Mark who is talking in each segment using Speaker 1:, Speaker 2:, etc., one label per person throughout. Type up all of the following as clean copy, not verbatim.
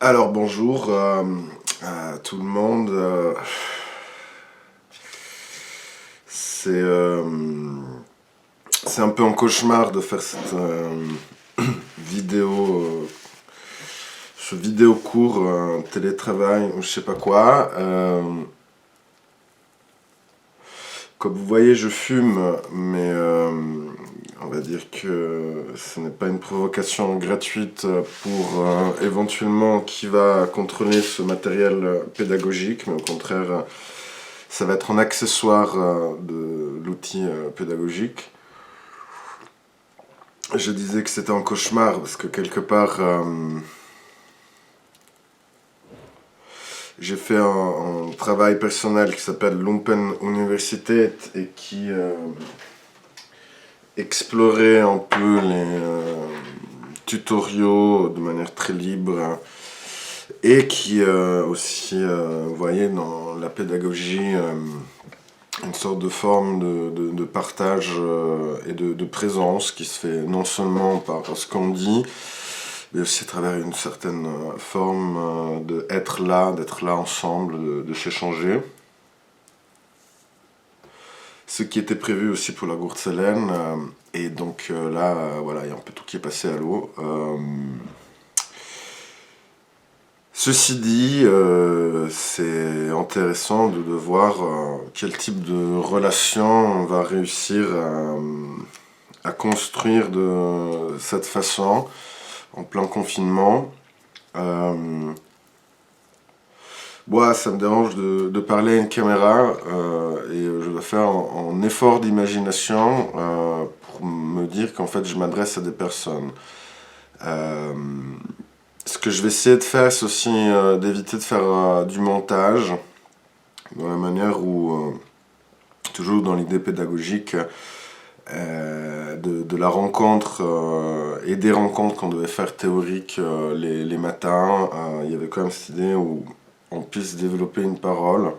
Speaker 1: Alors bonjour à tout le monde. C'est c'est un peu un cauchemar de faire cette vidéo, ce vidéo court, télétravail ou je sais pas quoi. Comme vous voyez, je fume, mais on va dire que ce n'est pas une provocation gratuite pour éventuellement qui va contrôler ce matériel pédagogique, mais au contraire, ça va être un accessoire de l'outil pédagogique. Je disais que c'était un cauchemar parce que quelque part, j'ai fait un travail personnel qui s'appelle Lumpen Universität et qui explorait un peu les tutoriaux de manière très libre et qui aussi voyait dans la pédagogie une sorte de forme de partage et de présence qui se fait non seulement par ce qu'on dit, mais aussi à travers une certaine forme d'être là ensemble, de s'échanger. Ce qui était prévu aussi pour la Gurtselem, et donc là, voilà, il y a un peu tout qui est passé à l'eau. Ceci dit, c'est intéressant de voir quel type de relation on va réussir à construire de cette façon, en plein confinement. Moi, ça me dérange de parler à une caméra et je dois faire un effort d'imagination pour me dire qu'en fait je m'adresse à des personnes. Ce que je vais essayer de faire, c'est aussi d'éviter de faire du montage, dans la manière où, toujours dans l'idée pédagogique, de la rencontre et des rencontres qu'on devait faire théoriques les matins, il y avait quand même cette idée où on puisse développer une parole,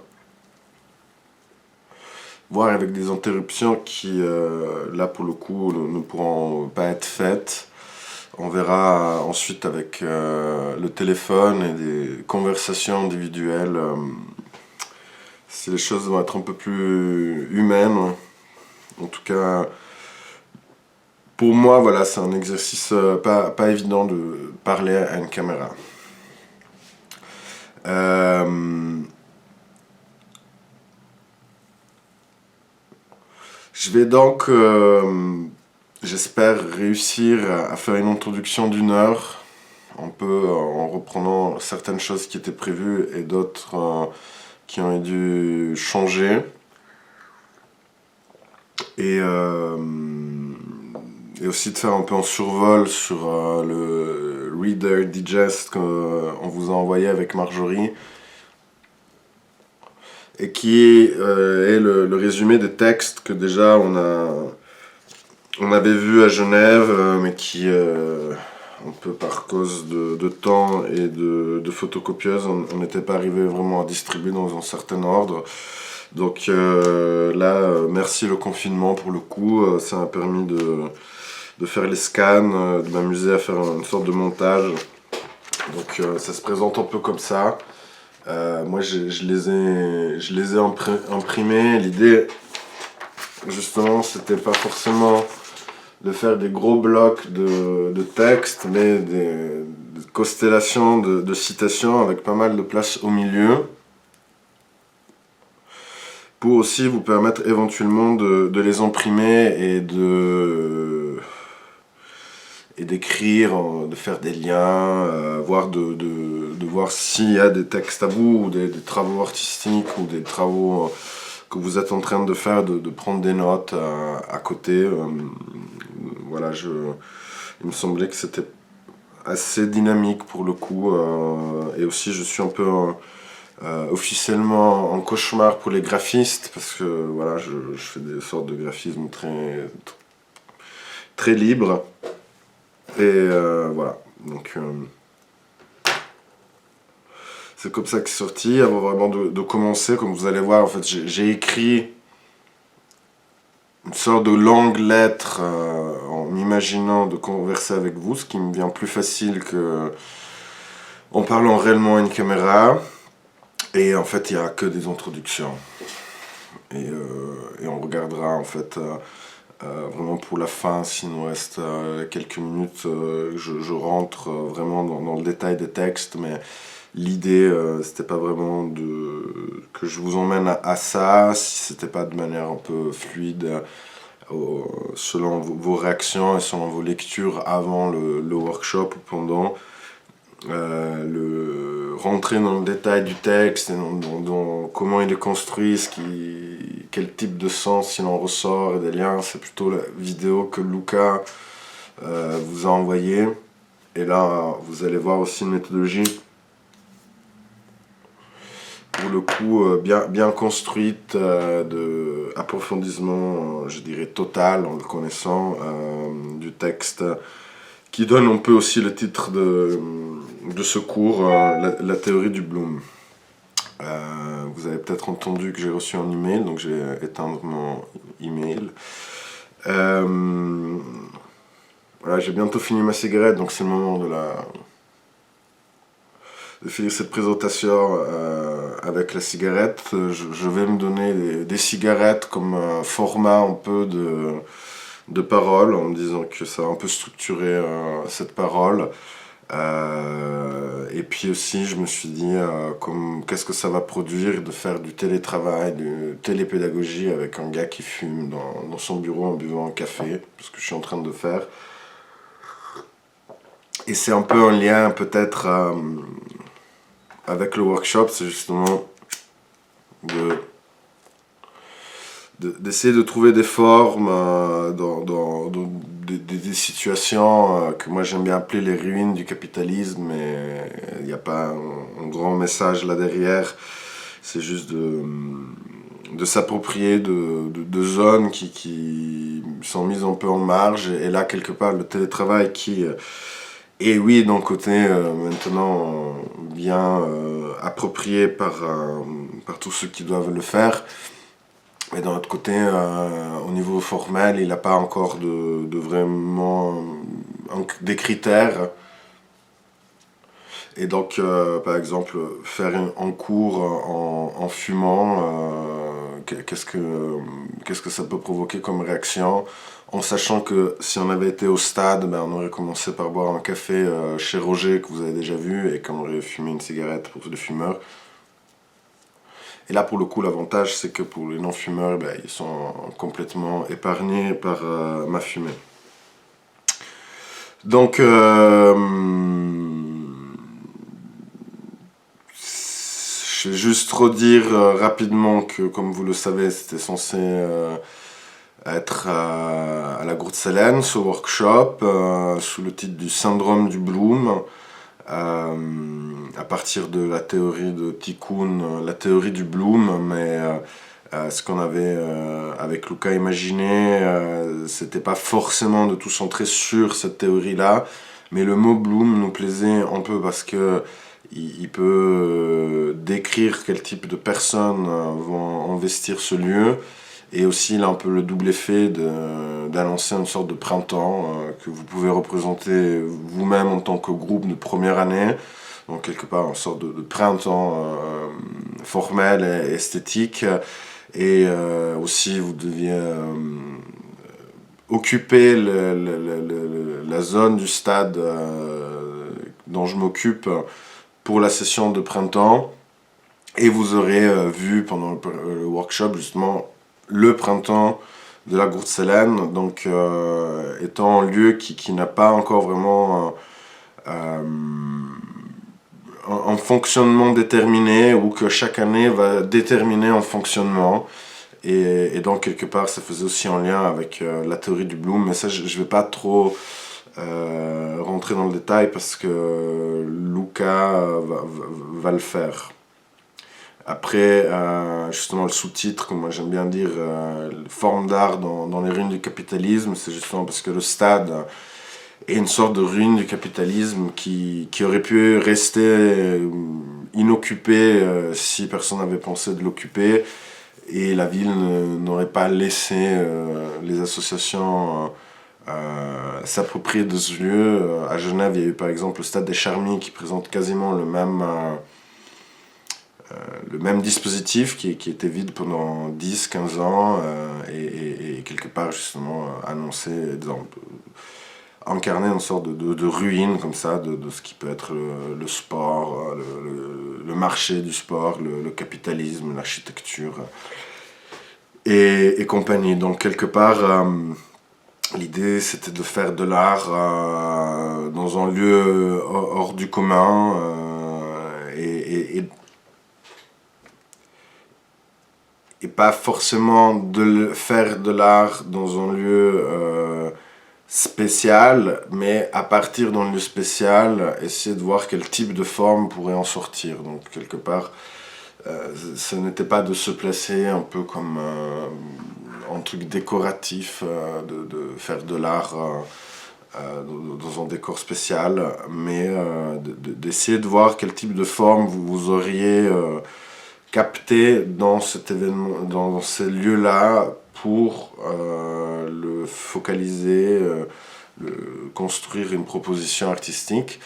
Speaker 1: voire avec des interruptions qui, là pour le coup, ne pourront pas être faites. On verra ensuite avec le téléphone et des conversations individuelles si les choses vont être un peu plus humaines. En tout cas, pour moi, voilà, c'est un exercice pas évident de parler à une caméra. Je vais donc, j'espère, réussir à faire une introduction d'une heure, un peu en reprenant certaines choses qui étaient prévues et d'autres qui ont dû changer. Et aussi de faire un peu un survol sur le Reader Digest qu'on vous a envoyé avec Marjorie et qui est le résumé des textes que déjà on avait vu à Genève, mais qui, un peu par cause de temps et de photocopieuses, on n'était pas arrivé vraiment à distribuer dans un certain ordre. Donc là, merci le confinement pour le coup, ça m'a permis de faire les scans, de m'amuser à faire une sorte de montage. Donc ça se présente un peu comme ça. Moi je les ai imprimés. L'idée justement c'était pas forcément de faire des gros blocs de texte, mais des constellations de citations avec pas mal de place au milieu, pour aussi vous permettre éventuellement de les imprimer et d'écrire, de faire des liens, voire de voir s'il y a des textes à vous, ou des travaux artistiques, ou des travaux que vous êtes en train de faire, de prendre des notes à côté. Voilà, il me semblait que c'était assez dynamique pour le coup, et aussi je suis un peu officiellement en cauchemar pour les graphistes, parce que voilà, je fais des sortes de graphisme très libres. Et voilà, donc c'est comme ça que c'est sorti. Avant vraiment de commencer, comme vous allez voir, en fait, j'ai écrit une sorte de longue lettre en imaginant de converser avec vous, ce qui me vient plus facile que en parlant réellement à une caméra. Et en fait, il n'y a que des introductions. Et on regardera en fait vraiment pour la fin, s'il nous reste quelques minutes, je rentre vraiment dans le détail des textes, mais l'idée, c'était pas vraiment que je vous emmène à ça, si c'était pas de manière un peu fluide, selon vos réactions et selon vos lectures avant le workshop ou pendant. Rentrer dans le détail du texte et dans comment il est construit, quel type de sens il en ressort et des liens, c'est plutôt la vidéo que Luca vous a envoyée. Et là, vous allez voir aussi une méthodologie, pour le coup, bien construite, de approfondissement, je dirais, total, en le connaissant, du texte, qui donne un peu aussi le titre de ce cours, la théorie du Bloom. Vous avez peut-être entendu que j'ai reçu un email, donc je vais éteindre mon email. Voilà, j'ai bientôt fini ma cigarette, donc c'est le moment de finir cette présentation avec la cigarette. Je vais me donner des cigarettes comme un format un peu de parole, en me disant que ça va un peu structurer cette parole. Et puis aussi, je me suis dit, qu'est-ce que ça va produire de faire du télétravail, de télépédagogie avec un gars qui fume dans son bureau en buvant un café, ce que je suis en train de faire. Et c'est un peu un lien peut-être avec le workshop, c'est justement d'essayer de trouver des formes dans des situations que moi j'aime bien appeler les ruines du capitalisme, mais il n'y a pas un grand message là derrière, c'est juste de s'approprier de zones qui sont mises un peu en marge, et là quelque part le télétravail qui est oui d'un côté maintenant bien approprié par tous ceux qui doivent le faire. Et d'un autre côté, au niveau formel, il n'a pas encore de vraiment des critères. Et donc, par exemple, faire un cours en fumant, qu'est-ce que ça peut provoquer comme réaction, en sachant que si on avait été au stade, ben, on aurait commencé par boire un café chez Roger, que vous avez déjà vu, et qu'on aurait fumé une cigarette pour les fumeurs. Et là, pour le coup, l'avantage, c'est que pour les non-fumeurs, ben, ils sont complètement épargnés par ma fumée. Donc, je vais juste redire rapidement que, comme vous le savez, c'était censé être à la Grootselene, ce workshop, sous le titre du syndrome du Bloom. À partir de la théorie de Tikkun, la théorie du Bloom, mais ce qu'on avait avec Luca imaginé, c'était pas forcément de tout centrer sur cette théorie-là, mais le mot Bloom nous plaisait un peu parce que il peut décrire quel type de personnes vont investir ce lieu. Et aussi, il a un peu le double effet d'annoncer une sorte de printemps que vous pouvez représenter vous-même en tant que groupe de première année. Donc, quelque part, une sorte de printemps formel et esthétique. Et aussi, vous deviez occuper la zone du stade dont je m'occupe pour la session de printemps. Et vous aurez vu pendant le workshop, justement, le printemps de la Grootselene, donc étant un lieu qui n'a pas encore vraiment un fonctionnement déterminé, ou que chaque année va déterminer un fonctionnement. Et donc quelque part ça faisait aussi en lien avec la théorie du Bloom, mais ça je ne vais pas trop rentrer dans le détail parce que Luca va le faire. Après, justement, le sous-titre, comme moi j'aime bien dire, forme d'art dans les ruines du capitalisme, c'est justement parce que le stade est une sorte de ruine du capitalisme qui aurait pu rester inoccupé si personne n'avait pensé de l'occuper, et la ville n'aurait pas laissé les associations s'approprier de ce lieu. À Genève, il y a eu par exemple le Stade des Charmilles qui présente quasiment le même dispositif qui était vide pendant 10-15 ans et quelque part justement annoncé, incarner une sorte de ruine comme ça de ce qui peut être le sport, le marché du sport, le capitalisme, l'architecture et compagnie. Donc quelque part, l'idée c'était de faire de l'art dans un lieu hors du commun et pas forcément faire de l'art dans un lieu spécial, mais à partir d'un lieu spécial, essayer de voir quel type de forme pourrait en sortir. Donc quelque part, ce n'était pas de se placer un peu comme un truc décoratif, de faire de l'art dans un décor spécial, mais d'essayer de voir quel type de forme vous auriez capté dans cet événement, dans ces lieux-là, pour le focaliser, construire une proposition artistique.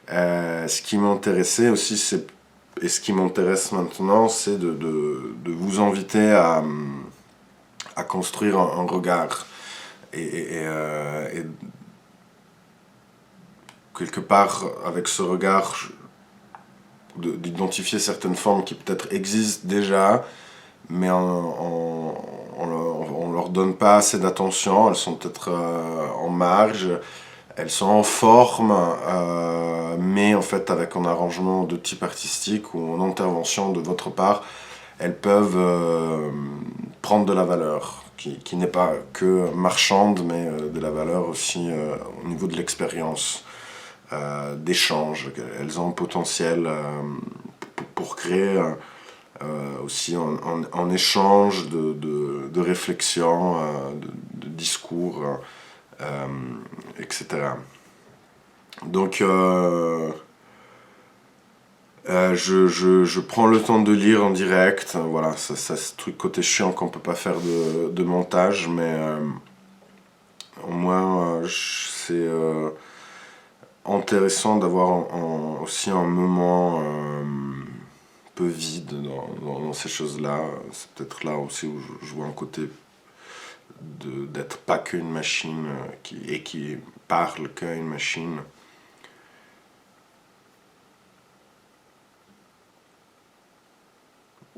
Speaker 1: Ce qui m'intéressait aussi, et ce qui m'intéresse maintenant, c'est de vous inviter à construire un regard. Et quelque part, avec ce regard, d'identifier certaines formes qui peut-être existent déjà, mais on leur donne pas assez d'attention, elles sont peut-être en marge, elles sont en forme, mais en fait avec un arrangement de type artistique ou une intervention de votre part, elles peuvent prendre de la valeur, qui n'est pas que marchande, mais de la valeur aussi au niveau de l'expérience, d'échange. Elles ont un potentiel pour créer aussi en échange de réflexion, de discours, etc. Donc je prends le temps de lire en direct, voilà, ça c'est ce truc côté chiant qu'on peut pas faire de montage, mais au moins c'est intéressant d'avoir aussi un moment peu vide dans ces choses-là. C'est peut-être là aussi où je vois un côté d'être pas qu'une machine qui parle qu'une machine.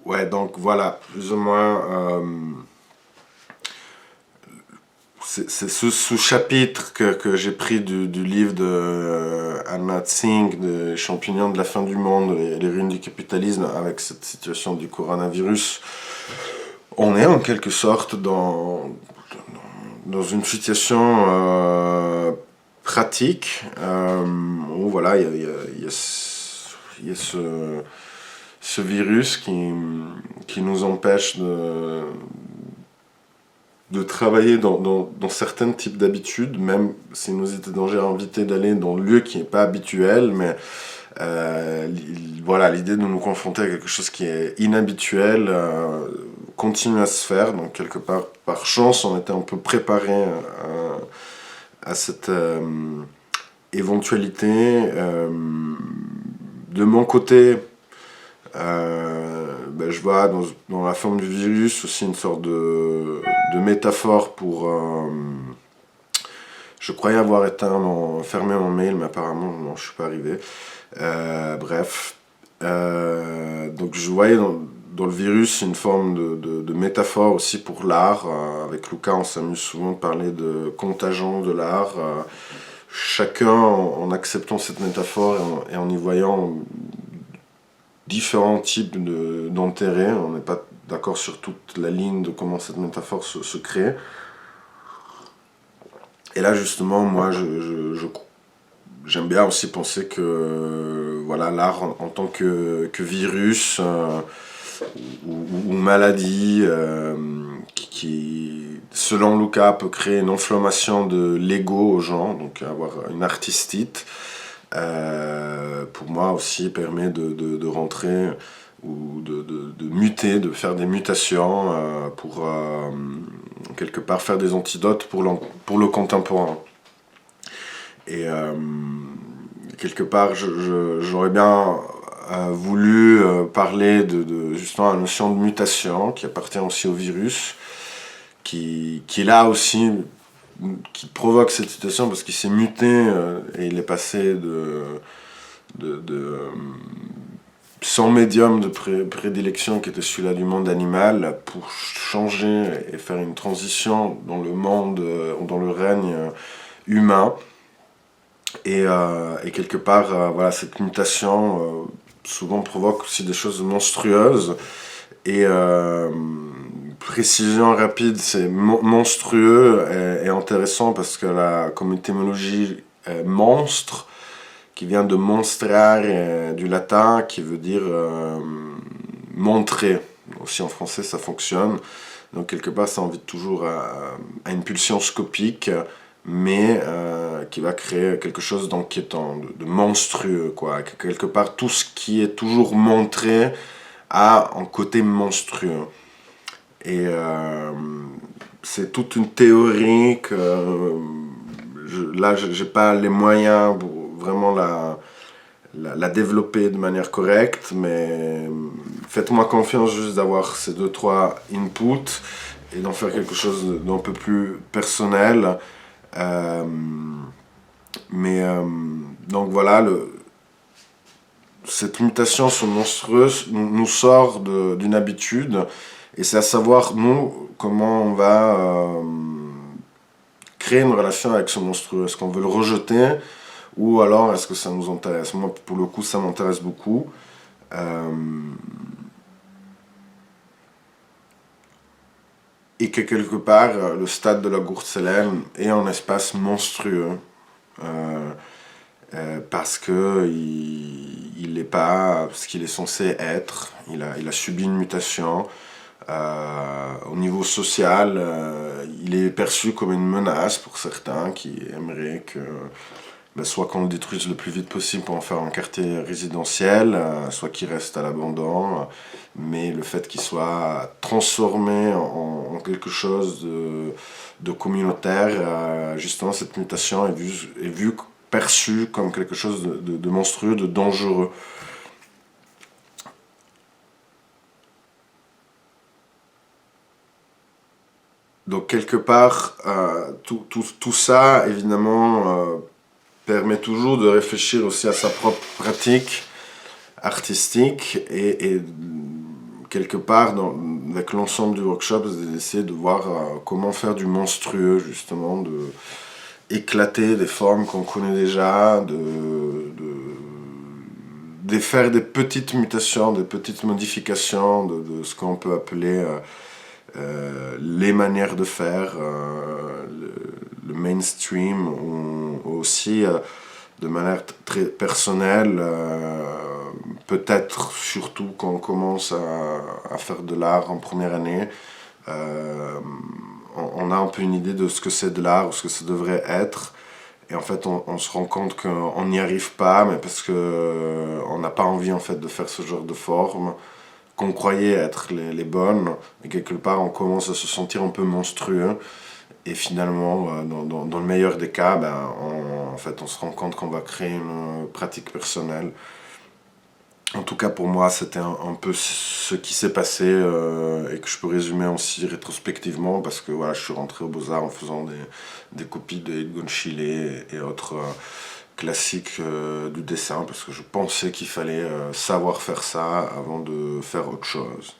Speaker 1: Ouais, donc voilà, plus ou moins, c'est ce sous-chapitre que j'ai pris du livre de Anna Tsing, de Champignons de la fin du monde et les ruines du capitalisme, avec cette situation du coronavirus. On est en quelque sorte dans une situation pratique où voilà, il y a ce virus qui nous empêche de travailler dans certains types d'habitudes, même si nous étions déjà invités d'aller dans le lieu qui n'est pas habituel, mais voilà, l'idée de nous confronter à quelque chose qui est inhabituel continue à se faire, donc quelque part, par chance, on était un peu préparé à cette éventualité. De mon côté, je vois dans la forme du virus aussi une sorte de métaphore pour... je croyais avoir fermé mon mail, mais apparemment non, je suis pas arrivé. Bref. Donc je voyais dans le virus une forme de métaphore aussi pour l'art. Avec Luca, on s'amuse souvent de parler de contagion de l'art. Chacun en acceptant cette métaphore et en y voyant différents types d'intérêts. On n'est pas d'accord sur toute la ligne de comment cette métaphore se crée. Et là, justement, moi, j'aime bien aussi penser que voilà, l'art en tant que virus ou maladie qui, selon Luca, peut créer une inflammation de l'ego aux gens, donc avoir une artistite. Pour moi aussi permet de rentrer ou de muter, de faire des mutations pour quelque part faire des antidotes pour le contemporain. Et quelque part, j'aurais bien voulu parler de justement la notion de mutation qui appartient aussi au virus, qui est là aussi, qui provoque cette situation parce qu'il s'est muté et il est passé de son médium de prédilection qui était celui-là du monde animal pour changer et faire une transition dans le monde, dans le règne humain. Et quelque part, voilà, cette mutation souvent provoque aussi des choses monstrueuses. Et précision rapide, c'est monstrueux et intéressant parce que comme étymologie monstre, qui vient de monstrare du latin, qui veut dire montrer. Aussi en français, ça fonctionne. Donc quelque part, ça invite toujours à une pulsion scopique, mais qui va créer quelque chose d'inquiétant, de monstrueux, quoi. Quelque part, tout ce qui est toujours montré a un côté monstrueux. Et c'est toute une théorie que là, j'ai pas les moyens pour vraiment la développer de manière correcte, mais faites-moi confiance juste d'avoir ces 2-3 inputs et d'en faire quelque chose d'un peu plus personnel. Donc voilà, cette mutation monstrueuse nous sort d'une habitude, et c'est à savoir, nous, comment on va créer une relation avec ce monstrueux. Est-ce qu'on veut le rejeter, ou alors est-ce que ça nous intéresse? Moi, pour le coup, ça m'intéresse beaucoup. Et que quelque part, le stade de la Gurtselem est un espace monstrueux. Parce que il n'est pas ce qu'il est censé être. Il a subi une mutation. Au niveau social, il est perçu comme une menace pour certains qui aimeraient que soit qu'on le détruise le plus vite possible pour en faire un quartier résidentiel, soit qu'il reste à l'abandon, mais le fait qu'il soit transformé en quelque chose de communautaire, justement cette mutation est vue, perçue comme quelque chose de monstrueux, de dangereux. Donc quelque part, tout ça, évidemment, permet toujours de réfléchir aussi à sa propre pratique artistique et quelque part, avec l'ensemble du workshop, d'essayer de voir comment faire du monstrueux, justement, de éclater des formes qu'on connaît déjà, de faire des petites mutations, des petites modifications de ce qu'on peut appeler les manières de faire, le mainstream, ou aussi de manière très personnelle, peut-être surtout quand on commence à faire de l'art en première année, on a un peu une idée de ce que c'est de l'art, ou ce que ça devrait être. Et en fait, on se rend compte qu'on n'y arrive pas, mais parce qu'on n'a pas envie en fait de faire ce genre de forme qu'on croyait être les bonnes. Et quelque part, on commence à se sentir un peu monstrueux. Et finalement, dans le meilleur des cas, en fait, on se rend compte qu'on va créer une pratique personnelle. En tout cas, pour moi, c'était un peu ce qui s'est passé et que je peux résumer aussi rétrospectivement, parce que voilà, je suis rentré aux Beaux-Arts en faisant des copies de Egon Schiele et autres classiques du dessin, parce que je pensais qu'il fallait savoir faire ça avant de faire autre chose.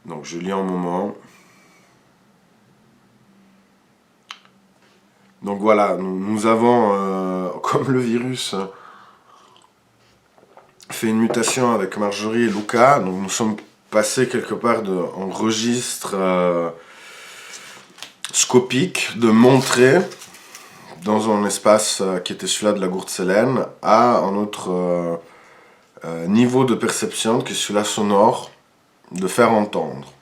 Speaker 1: Donc je lis un moment. Donc voilà, nous avons, comme le virus, fait une mutation avec Marjorie et Luca. Donc nous sommes passés quelque part en registre scopique, de montrer dans un espace qui était celui-là de la Gurtselem, à un autre niveau de perception, qui est celui-là sonore, de faire entendre.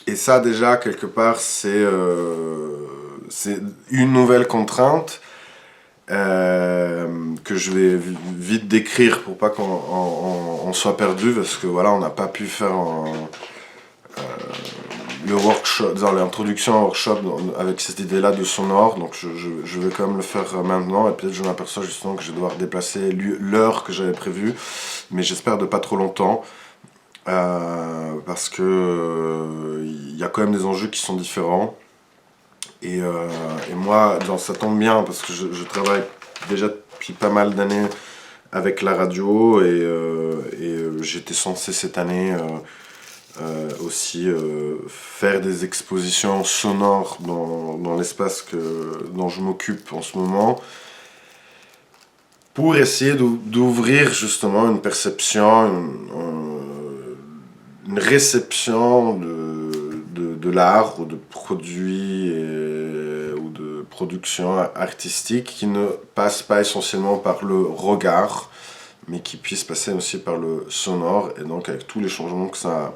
Speaker 1: Et ça déjà, quelque part, c'est c'est une nouvelle contrainte que je vais vite décrire pour pas qu'on soit perdu, parce que voilà, on n'a pas pu faire le workshop, dans l'introduction au workshop avec cette idée-là de sonore, donc je vais quand même le faire maintenant, et peut-être je m'aperçois justement que je vais devoir déplacer l'heure que j'avais prévue, mais j'espère de pas trop longtemps, parce que il y a quand même des enjeux qui sont différents, et moi, ça tombe bien, parce que je travaille déjà depuis pas mal d'années avec la radio, et j'étais censé cette année aussi faire des expositions sonores dans l'espace dont je m'occupe en ce moment, pour essayer d'ouvrir justement une perception, une réception de l'art ou de produits ou de production artistique qui ne passe pas essentiellement par le regard, mais qui puisse passer aussi par le sonore, et donc avec tous les changements que ça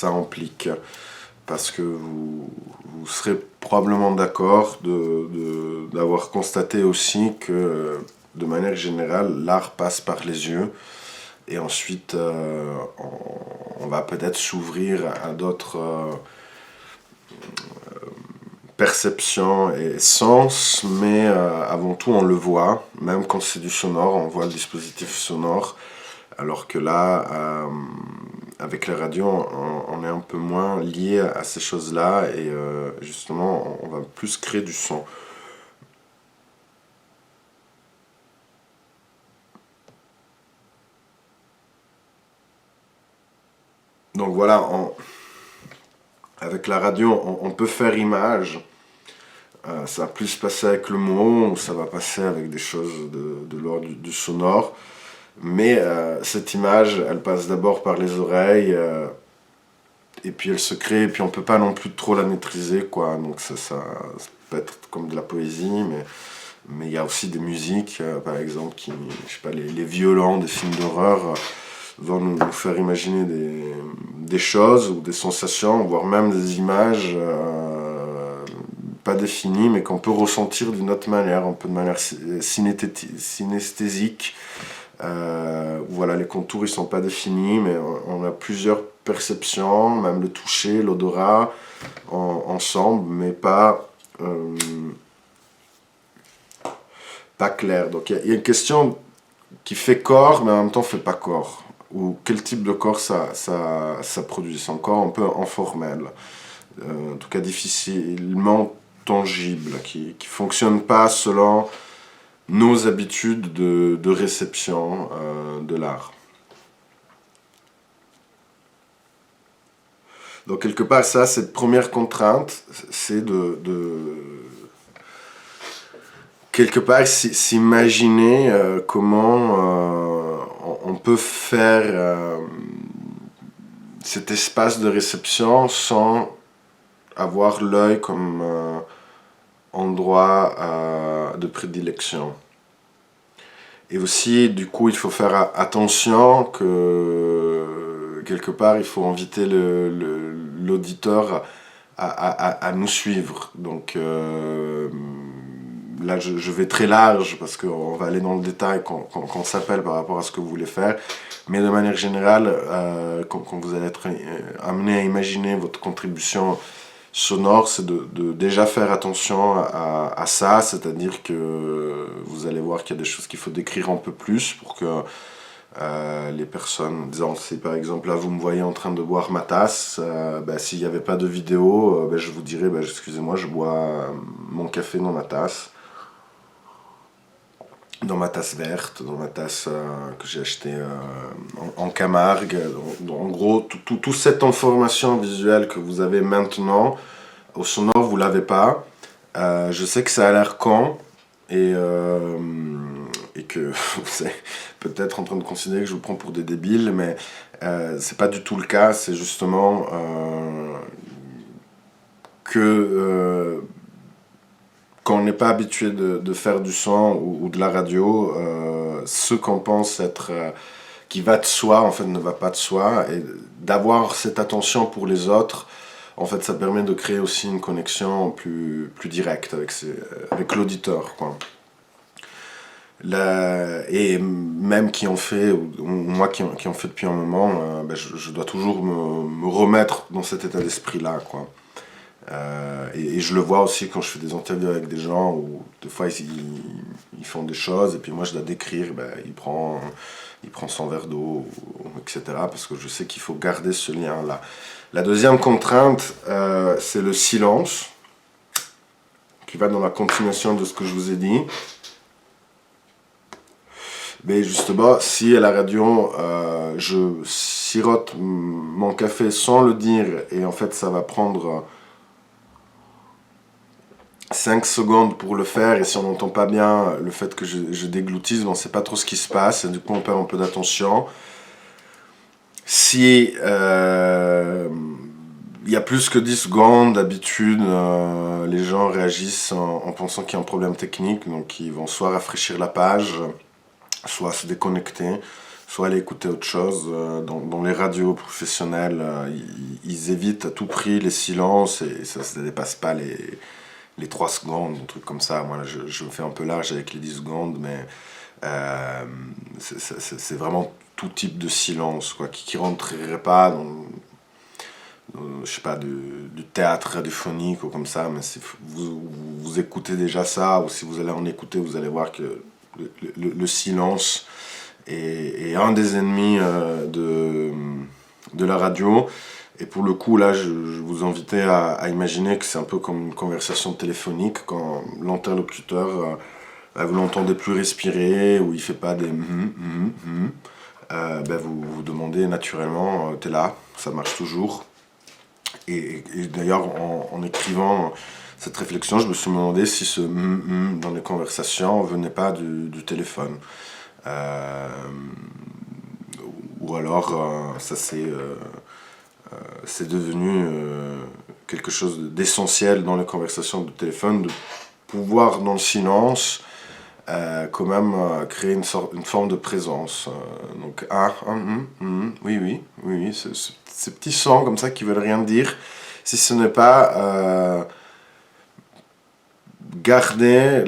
Speaker 1: implique. Parce que vous serez probablement d'accord d'avoir constaté aussi que, de manière générale, l'art passe par les yeux, et ensuite on va peut-être s'ouvrir à d'autres perceptions et sens, mais avant tout on le voit, même quand c'est du sonore, on voit le dispositif sonore, alors que là, avec la radio, on est un peu moins lié à ces choses-là, et justement, on va plus créer du son. Donc voilà, avec la radio, on peut faire image. Ça va plus passer avec le mot, ou ça va passer avec des choses de l'ordre du sonore. Mais cette image, elle passe d'abord par les oreilles, et puis elle se crée, et puis on peut pas non plus trop la maîtriser, quoi. Donc ça peut être comme de la poésie, mais il y a aussi des musiques, par exemple, je sais pas, les violons des films d'horreur vont nous faire imaginer des choses ou des sensations, voire même des images pas définies, mais qu'on peut ressentir d'une autre manière, un peu de manière synesthésique. Voilà, les contours ils sont pas définis, mais on a plusieurs perceptions, même le toucher, l'odorat, ensemble, mais pas clair. Donc il y a une question qui fait corps, mais en même temps fait pas corps. Ou quel type de corps ça produit. C'est encore un peu informel. En tout cas difficilement tangible, qui fonctionne pas selon nos habitudes de réception de l'art. Donc quelque part, ça, cette première contrainte, c'est quelque part s'imaginer comment on peut faire cet espace de réception sans avoir l'œil comme endroit de prédilection. Et aussi, du coup, il faut faire attention que, quelque part, il faut inviter l'auditeur à nous suivre. Donc là, je vais très large, parce qu'on va aller dans le détail quand on s'appelle par rapport à ce que vous voulez faire. Mais de manière générale, quand vous allez être amené à imaginer votre contribution sonore, c'est de déjà faire attention à ça, c'est-à-dire que vous allez voir qu'il y a des choses qu'il faut décrire un peu plus pour que les personnes, disons, si par exemple là vous me voyez en train de boire ma tasse, s'il n'y avait pas de vidéo, je vous dirais, excusez-moi, je bois mon café dans ma tasse verte, dans ma tasse que j'ai achetée en Camargue. En gros, toute cette information visuelle que vous avez maintenant, au sonore, vous l'avez pas. Je sais que ça a l'air con, et que vous êtes peut-être en train de considérer que je vous prends pour des débiles, mais c'est pas du tout le cas. C'est justement que quand on n'est pas habitué de faire du son ou de la radio, ce qu'on pense être qui va de soi, en fait, ne va pas de soi, et d'avoir cette attention pour les autres en fait, ça permet de créer aussi une connexion plus directe avec l'auditeur, quoi. Et même qui en fait, ou moi qui en fait depuis un moment, je dois toujours me remettre dans cet état d'esprit-là, quoi. Et je le vois aussi quand je fais des interviews avec des gens où des fois ils font des choses et puis moi je dois décrire, il prend son verre d'eau, etc. Parce que je sais qu'il faut garder ce lien-là. La deuxième contrainte, c'est le silence, qui va dans la continuation de ce que je vous ai dit. Mais justement, si à la radio, je sirote mon café sans le dire, et en fait ça va prendre 5 secondes pour le faire, et si on n'entend pas bien le fait que je dégloutisse, on ne sait pas trop ce qui se passe, et du coup on perd un peu d'attention. Si il y a plus que 10 secondes, d'habitude, les gens réagissent en pensant qu'il y a un problème technique, donc ils vont soit rafraîchir la page, soit se déconnecter, soit aller écouter autre chose. Dans les radios professionnelles, ils évitent à tout prix les silences, et ça ne dépasse pas les 3 secondes, un truc comme ça. Moi, là, je me fais un peu large avec les 10 secondes, mais c'est vraiment tout type de silence, quoi, qui rentrerait pas dans, je sais pas, du théâtre radiophonique ou comme ça, mais si vous écoutez déjà ça, ou si vous allez en écouter, vous allez voir que le silence est un des ennemis de la radio. Et pour le coup, là, je vous invitais à imaginer que c'est un peu comme une conversation téléphonique, quand l'interlocuteur, vous l'entendez plus respirer, ou il fait pas des vous demandez naturellement, t'es là, ça marche toujours. Et d'ailleurs, en écrivant cette réflexion, je me suis demandé si ce dans les conversations venait pas du téléphone. Ou alors, c'est devenu quelque chose d'essentiel dans les conversations de téléphone, de pouvoir, dans le silence, quand même créer une forme de présence. Donc, oui, ces petits sons comme ça qui veulent rien dire, si ce n'est pas garder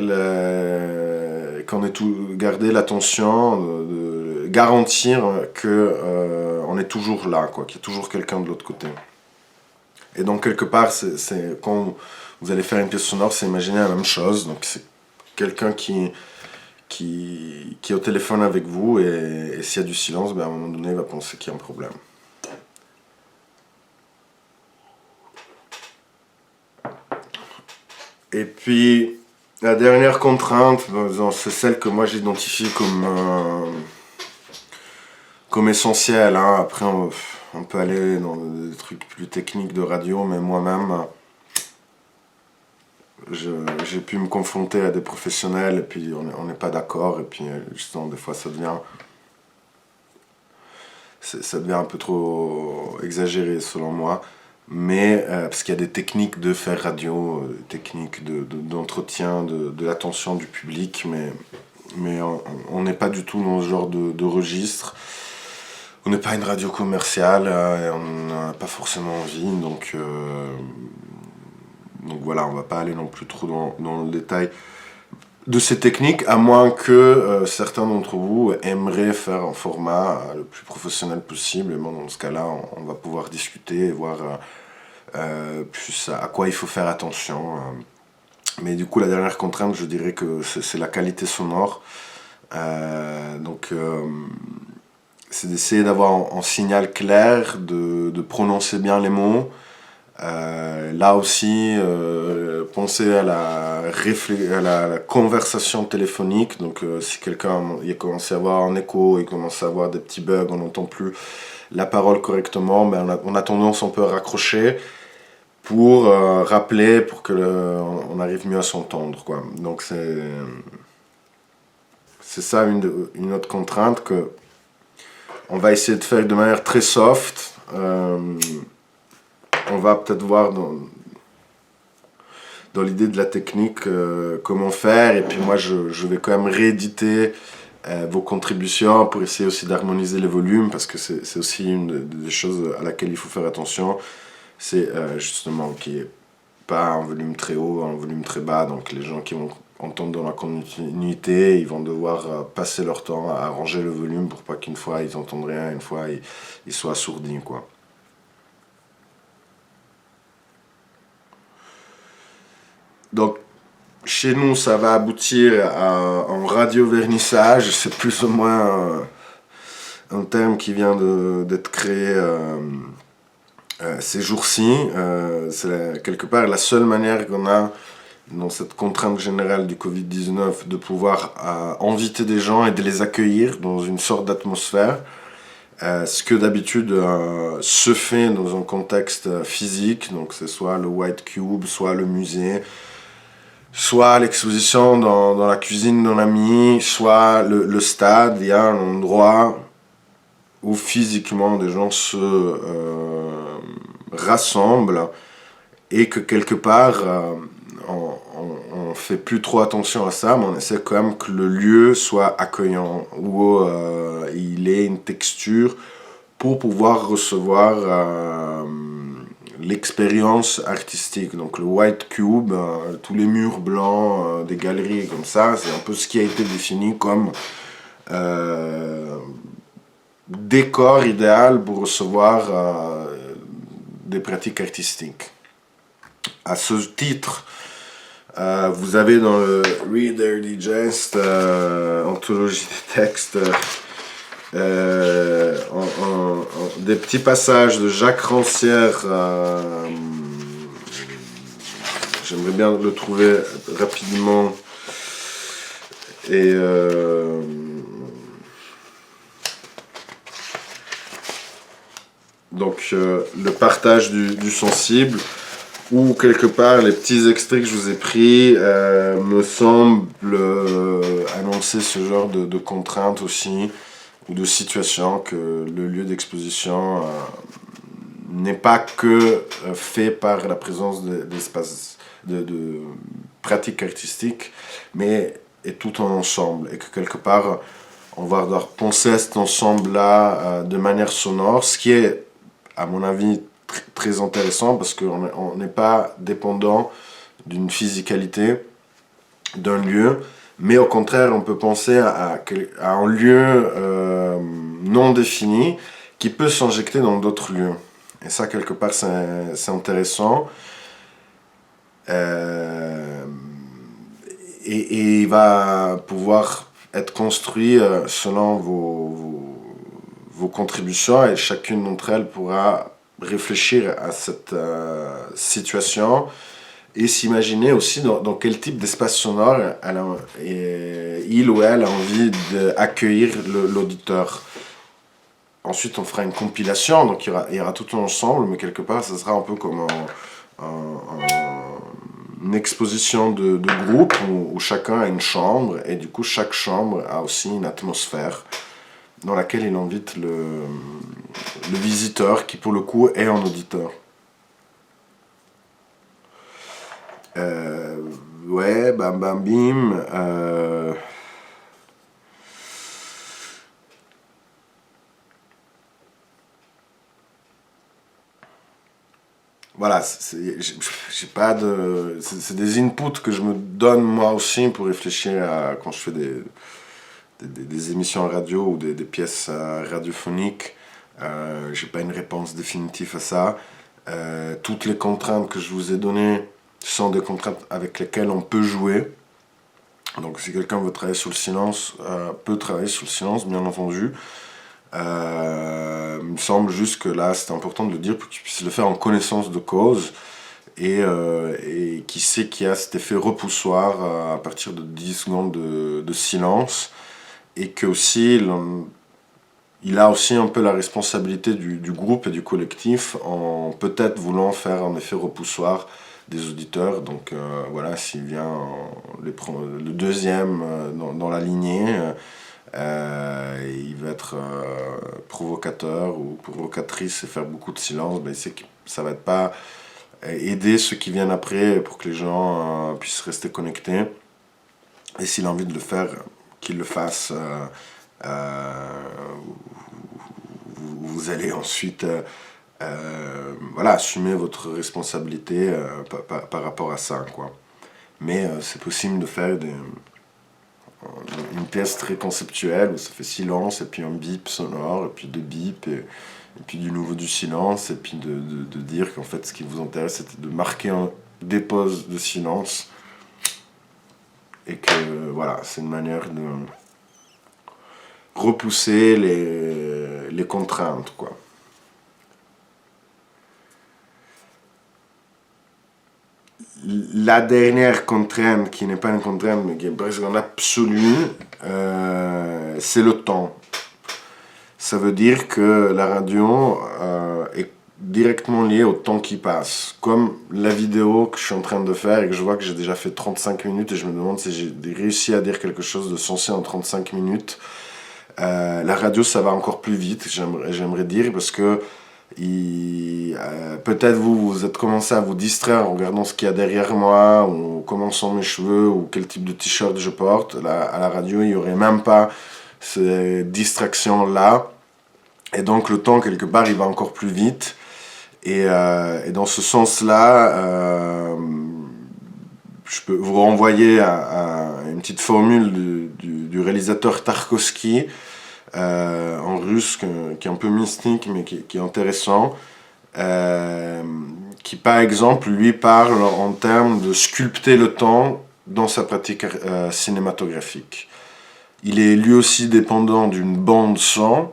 Speaker 1: l'attention, garantir que on est toujours là, quoi, qu'il y a toujours quelqu'un de l'autre côté. Et donc quelque part, quand vous allez faire une pièce sonore, c'est imaginer la même chose. Donc c'est quelqu'un qui est au téléphone avec vous, et s'il y a du silence, à un moment donné, il va penser qu'il y a un problème. Et puis, la dernière contrainte, c'est celle que moi j'identifie comme essentielle, hein. Après, on peut aller dans des trucs plus techniques de radio, mais moi-même, j'ai pu me confronter à des professionnels, et puis on n'est pas d'accord, et puis justement, des fois, ça devient un peu trop exagéré, selon moi. Mais parce qu'il y a des techniques de faire radio, techniques d'entretien de l'attention du public, mais on n'est pas du tout dans ce genre de registre. On n'est pas une radio commerciale, et on n'a pas forcément envie, donc voilà, on va pas aller non plus trop dans le détail de ces techniques, à moins que certains d'entre vous aimeraient faire un format le plus professionnel possible. Et bon, dans ce cas-là, on va pouvoir discuter et voir plus à quoi il faut faire attention. Mais du coup, la dernière contrainte, je dirais que c'est la qualité sonore. C'est d'essayer d'avoir un signal clair, de prononcer bien les mots. Là aussi, penser à la conversation téléphonique. Donc, si quelqu'un il commence à avoir un écho, il commence à avoir des petits bugs, on n'entend plus la parole correctement, on a tendance un peu à raccrocher pour rappeler, pour que on arrive mieux à s'entendre, quoi. Donc, c'est ça une autre contrainte que on va essayer de faire de manière très soft. On va peut-être voir dans l'idée de la technique comment faire, et puis moi je vais quand même rééditer vos contributions pour essayer aussi d'harmoniser les volumes, parce que c'est aussi une des choses à laquelle il faut faire attention. c'est justement qu'il n'y ait pas un volume très haut, un volume très bas. Donc les gens qui vont entendre dans la continuité, ils vont devoir passer leur temps à arranger le volume pour pas qu'une fois ils entendent rien, une fois ils soient assourdis, quoi. Donc chez nous, ça va aboutir à un radio-vernissage. C'est plus ou moins un terme qui vient d'être créé ces jours-ci. C'est quelque part la seule manière qu'on a, dans cette contrainte générale du Covid-19, de pouvoir inviter des gens et de les accueillir dans une sorte d'atmosphère. Ce que d'habitude se fait dans un contexte physique, donc c'est soit le White Cube, soit le musée, soit l'exposition dans la cuisine d'un ami, soit le stade. Il y a un endroit où physiquement des gens se rassemblent et que quelque part on fait plus trop attention à ça, mais on essaie quand même que le lieu soit accueillant, où il ait une texture pour pouvoir recevoir l'expérience artistique. Donc le White Cube, tous les murs blancs des galeries comme ça, c'est un peu ce qui a été défini comme décor idéal pour recevoir des pratiques artistiques. À ce titre, vous avez dans le Reader Digest, anthologie des textes, des petits passages de Jacques Rancière. J'aimerais bien le trouver rapidement. Et donc le partage du sensible, ou quelque part les petits extraits que je vous ai pris me semblent annoncer ce genre de contraintes aussi, ou de situation, que le lieu d'exposition n'est pas que fait par la présence d'espaces de pratiques artistiques, mais est tout en ensemble, et que quelque part on va devoir penser à cet ensemble-là de manière sonore, ce qui est, à mon avis, très intéressant, parce qu'on n'est pas dépendant d'une physicalité d'un lieu, mais au contraire on peut penser à un lieu non défini qui peut s'injecter dans d'autres lieux. Et ça, quelque part, c'est intéressant. Et il va pouvoir être construit selon vos contributions, et chacune d'entre elles pourra réfléchir à cette situation et s'imaginer aussi dans quel type d'espace sonore il ou elle a envie d'accueillir l'auditeur. Ensuite, on fera une compilation, donc il y aura tout un ensemble, mais quelque part, ça sera un peu comme une exposition de groupe où chacun a une chambre, et du coup, chaque chambre a aussi une atmosphère dans laquelle il invite le visiteur, qui pour le coup est un auditeur. Ouais, bam bam bim. Voilà, j'ai pas de. C'est des inputs que je me donne moi aussi pour réfléchir quand je fais des émissions radio ou des pièces radiophoniques. J'ai pas une réponse définitive à ça. Toutes les contraintes que je vous ai données sont des contraintes avec lesquelles on peut jouer. Donc si quelqu'un veut travailler sur le silence, peut travailler sur le silence, bien entendu. Il me semble juste que là, c'est important de le dire pour qu'il puisse le faire en connaissance de cause, et qui sait qu'il y a cet effet repoussoir à partir de 10 secondes de silence, et que aussi il a aussi un peu la responsabilité du groupe et du collectif, en peut-être voulant faire un effet repoussoir des auditeurs. Donc voilà, s'il vient le deuxième dans la lignée, il va être provocateur ou provocatrice et faire beaucoup de silence, ben, il sait que ça va être pas aider ceux qui viennent après pour que les gens puissent rester connectés. Et s'il a envie de le faire, qu'il le fasse. Vous allez ensuite Voilà, assumez votre responsabilité par rapport à ça, quoi. Mais c'est possible de faire une pièce très conceptuelle où ça fait silence, et puis un bip sonore, et puis deux bips, et puis du nouveau du silence, et puis de dire qu'en fait ce qui vous intéresse c'était de marquer des pauses de silence, et que voilà, c'est une manière de repousser les contraintes, quoi. La dernière contrainte, qui n'est pas une contrainte, mais qui est presque en absolu, c'est le temps. Ça veut dire que la radio est directement liée au temps qui passe. Comme la vidéo que je suis en train de faire et que je vois que j'ai déjà fait 35 minutes et je me demande si j'ai réussi à dire quelque chose de sensé en 35 minutes. La radio, ça va encore plus vite, j'aimerais dire, parce que peut-être vous êtes commencé à vous distraire en regardant ce qu'il y a derrière moi, ou comment sont mes cheveux, ou quel type de t-shirt je porte. Là, à la radio, il n'y aurait même pas ces distractions-là. Et donc le temps, quelque part, il va encore plus vite. Et dans ce sens-là, je peux vous renvoyer à une petite formule du réalisateur Tarkovsky, en russe, qui est un peu mystique, mais qui est intéressant. Qui, par exemple, lui parle en termes de sculpter le temps dans sa pratique cinématographique. Il est lui aussi dépendant d'une bande son.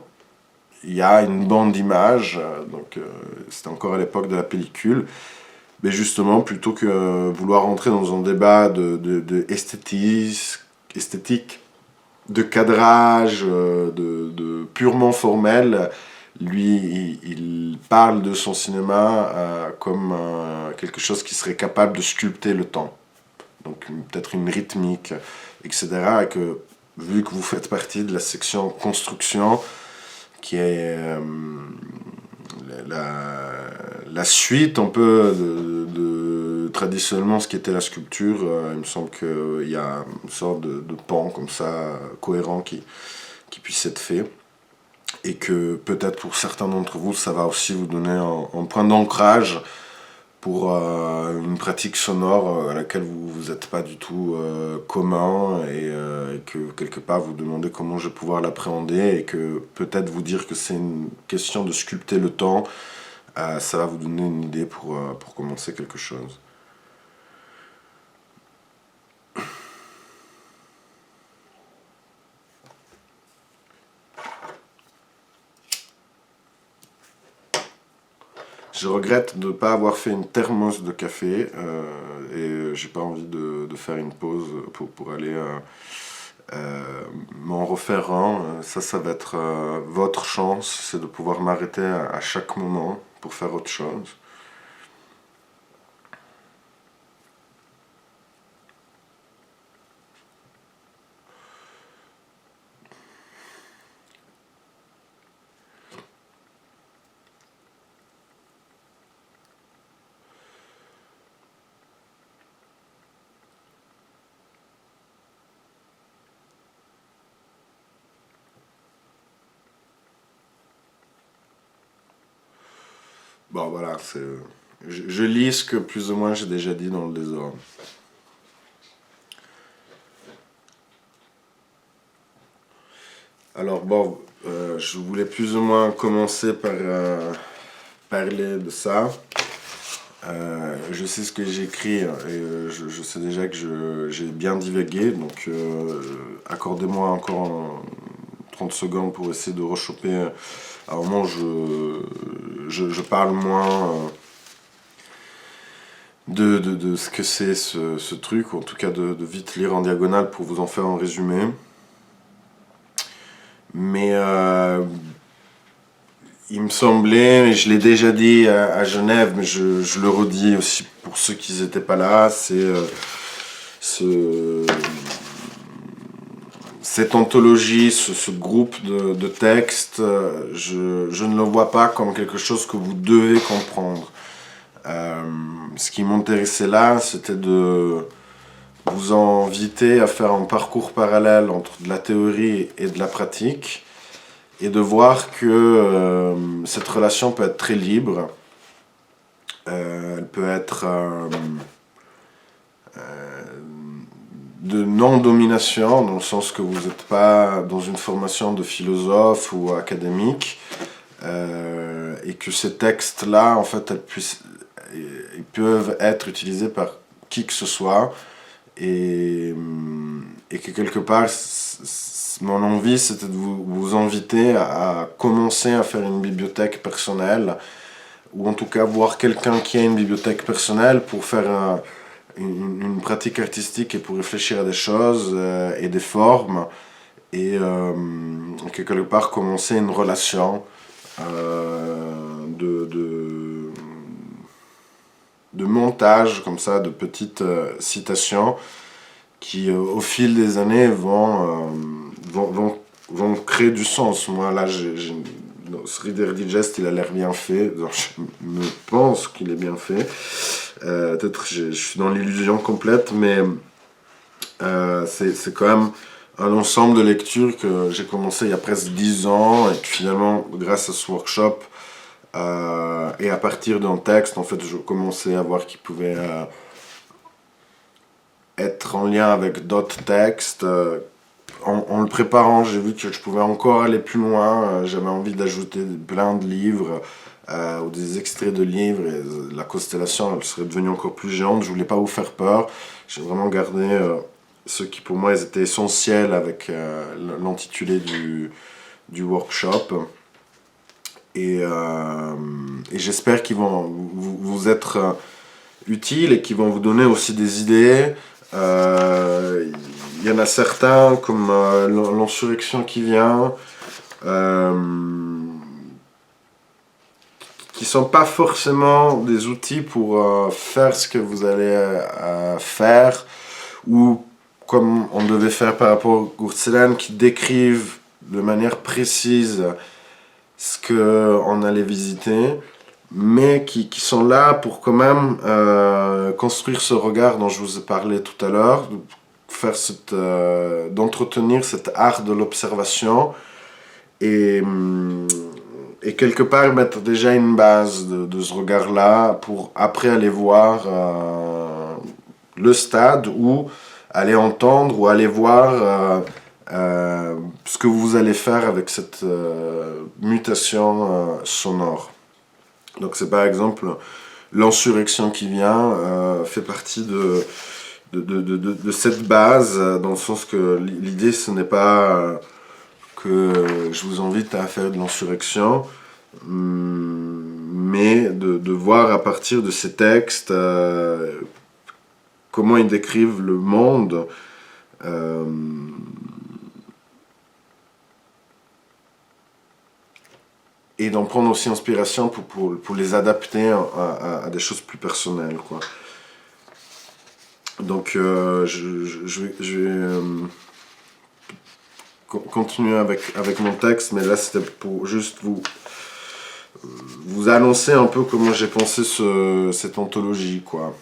Speaker 1: Il y a une bande d'images, donc c'était encore à l'époque de la pellicule. Mais justement, plutôt que vouloir rentrer dans un débat de esthétique, de cadrage, de purement formel, lui, il parle de son cinéma comme quelque chose qui serait capable de sculpter le temps. Donc peut-être une rythmique, etc. Et que, vu que vous faites partie de la section construction, qui est la suite un peu de traditionnellement ce qui était la sculpture, il me semble qu'il y a une sorte de pan comme ça, cohérent, qui puisse être fait. Et que peut-être pour certains d'entre vous, ça va aussi vous donner un point d'ancrage pour une pratique sonore à laquelle vous n'êtes pas du tout commun, et que quelque part vous demandez comment je vais pouvoir l'appréhender, et que peut-être vous dire que c'est une question de sculpter le temps, ça va vous donner une idée pour commencer quelque chose. Je regrette de ne pas avoir fait une thermos de café, et j'ai pas envie de faire une pause pour aller m'en refaire un. Ça va être votre chance, c'est de pouvoir m'arrêter à chaque moment pour faire autre chose. Bon, voilà, je lis ce que plus ou moins j'ai déjà dit dans le désordre. Alors bon, je voulais plus ou moins commencer par parler de ça. Je sais ce que j'écris, et je sais déjà que j'ai bien divagué, donc accordez-moi encore 30 secondes pour essayer de rechoper. À un moment, je parle moins de ce que c'est ce truc, ou en tout cas de vite lire en diagonale pour vous en faire un résumé. Mais il me semblait, et je l'ai déjà dit à Genève, mais je le redis aussi pour ceux qui n'étaient pas là, c'est cette anthologie, ce groupe de textes, je ne le vois pas comme quelque chose que vous devez comprendre. Ce qui m'intéressait là, c'était de vous inviter à faire un parcours parallèle entre de la théorie et de la pratique, et de voir que cette relation peut être très libre. Elle peut être de non-domination, dans le sens que vous n'êtes pas dans une formation de philosophe ou académique, et que ces textes-là, en fait, ils peuvent être utilisés par qui que ce soit, et que quelque part, mon envie, c'était de vous inviter à commencer à faire une bibliothèque personnelle, ou en tout cas voir quelqu'un qui a une bibliothèque personnelle pour faire une pratique artistique et pour réfléchir à des choses et des formes, et que quelque part commencer une relation de montage comme ça, de petites citations qui au fil des années vont créer du sens. Moi là, ce Reader Digest, il a l'air bien fait. Donc, je me pense qu'il est bien fait. Peut-être je suis dans l'illusion complète, mais c'est quand même un ensemble de lectures que j'ai commencé il y a presque 10 ans, et que finalement, grâce à ce workshop, et à partir d'un texte, en fait, je commençais à voir qu'il pouvait être en lien avec d'autres textes. En le préparant, j'ai vu que je pouvais encore aller plus loin. J'avais envie d'ajouter plein de livres ou des extraits de livres. Et la constellation, elle serait devenue encore plus géante. Je voulais pas vous faire peur. J'ai vraiment gardé ceux qui, pour moi, ils étaient essentiels avec l'intitulé du workshop. Et j'espère qu'ils vont vous être utiles et qu'ils vont vous donner aussi des idées. Il y en a certains, comme l'insurrection qui vient, qui sont pas forcément des outils pour faire ce que vous allez faire, ou comme on devait faire par rapport au Gurtselan, qui décrivent de manière précise ce qu'on allait visiter, mais qui sont là pour quand même construire ce regard dont je vous ai parlé tout à l'heure, faire d'entretenir cet art de l'observation, et quelque part mettre déjà une base de ce regard-là pour après aller voir le stade, ou aller entendre ou aller voir ce que vous allez faire avec cette mutation sonore. Donc c'est par exemple l'insurrection qui vient fait partie de cette base, dans le sens que l'idée ce n'est pas que je vous invite à faire de l'insurrection, mais de voir à partir de ces textes comment ils décrivent le monde, et d'en prendre aussi inspiration pour les adapter à des choses plus personnelles, quoi. Donc je vais continuer avec mon texte, mais là c'était pour juste vous annoncer un peu comment j'ai pensé cette anthologie, quoi.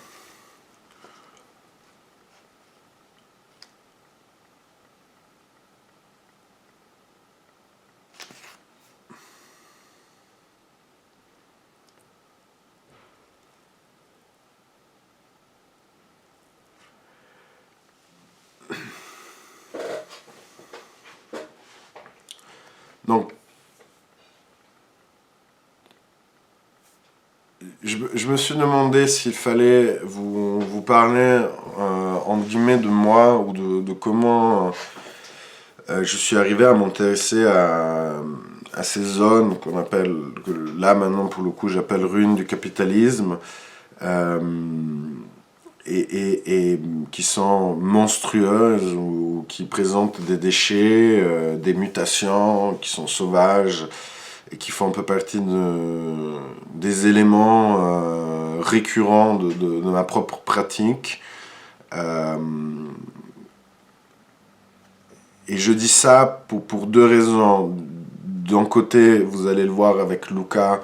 Speaker 1: Donc, je me suis demandé s'il fallait vous parler, entre guillemets, de moi, ou de comment je suis arrivé à m'intéresser à ces zones qu'on appelle, que là maintenant pour le coup j'appelle ruines du capitalisme, euh, et qui sont monstrueuses, ou qui présentent des déchets, des mutations qui sont sauvages, et qui font un peu partie des éléments récurrents de ma propre pratique. Et je dis ça pour deux raisons. D'un côté, vous allez le voir avec Luca,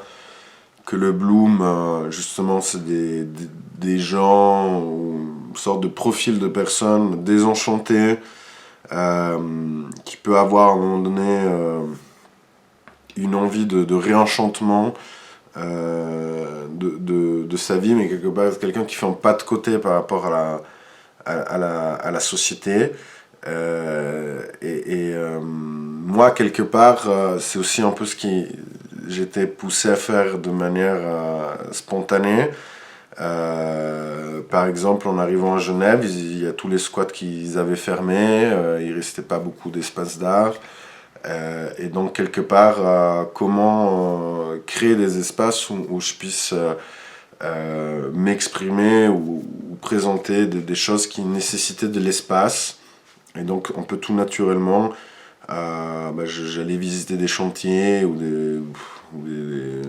Speaker 1: que le Bloom, justement, c'est des gens, ou une sorte de profil de personnes désenchantées, qui peut avoir à un moment donné une envie de réenchantement de sa vie, mais quelque part quelqu'un qui fait un pas de côté par rapport à la société. Moi, quelque part, c'est aussi un peu ce qui j'étais poussé à faire de manière spontanée. Par exemple, en arrivant à Genève, il y a tous les squats qu'ils avaient fermés, il restait pas beaucoup d'espace d'art. Et donc, quelque part, comment créer des espaces où je puisse m'exprimer ou présenter des choses qui nécessitaient de l'espace. Et donc, un peu tout naturellement, j'allais visiter des chantiers ou des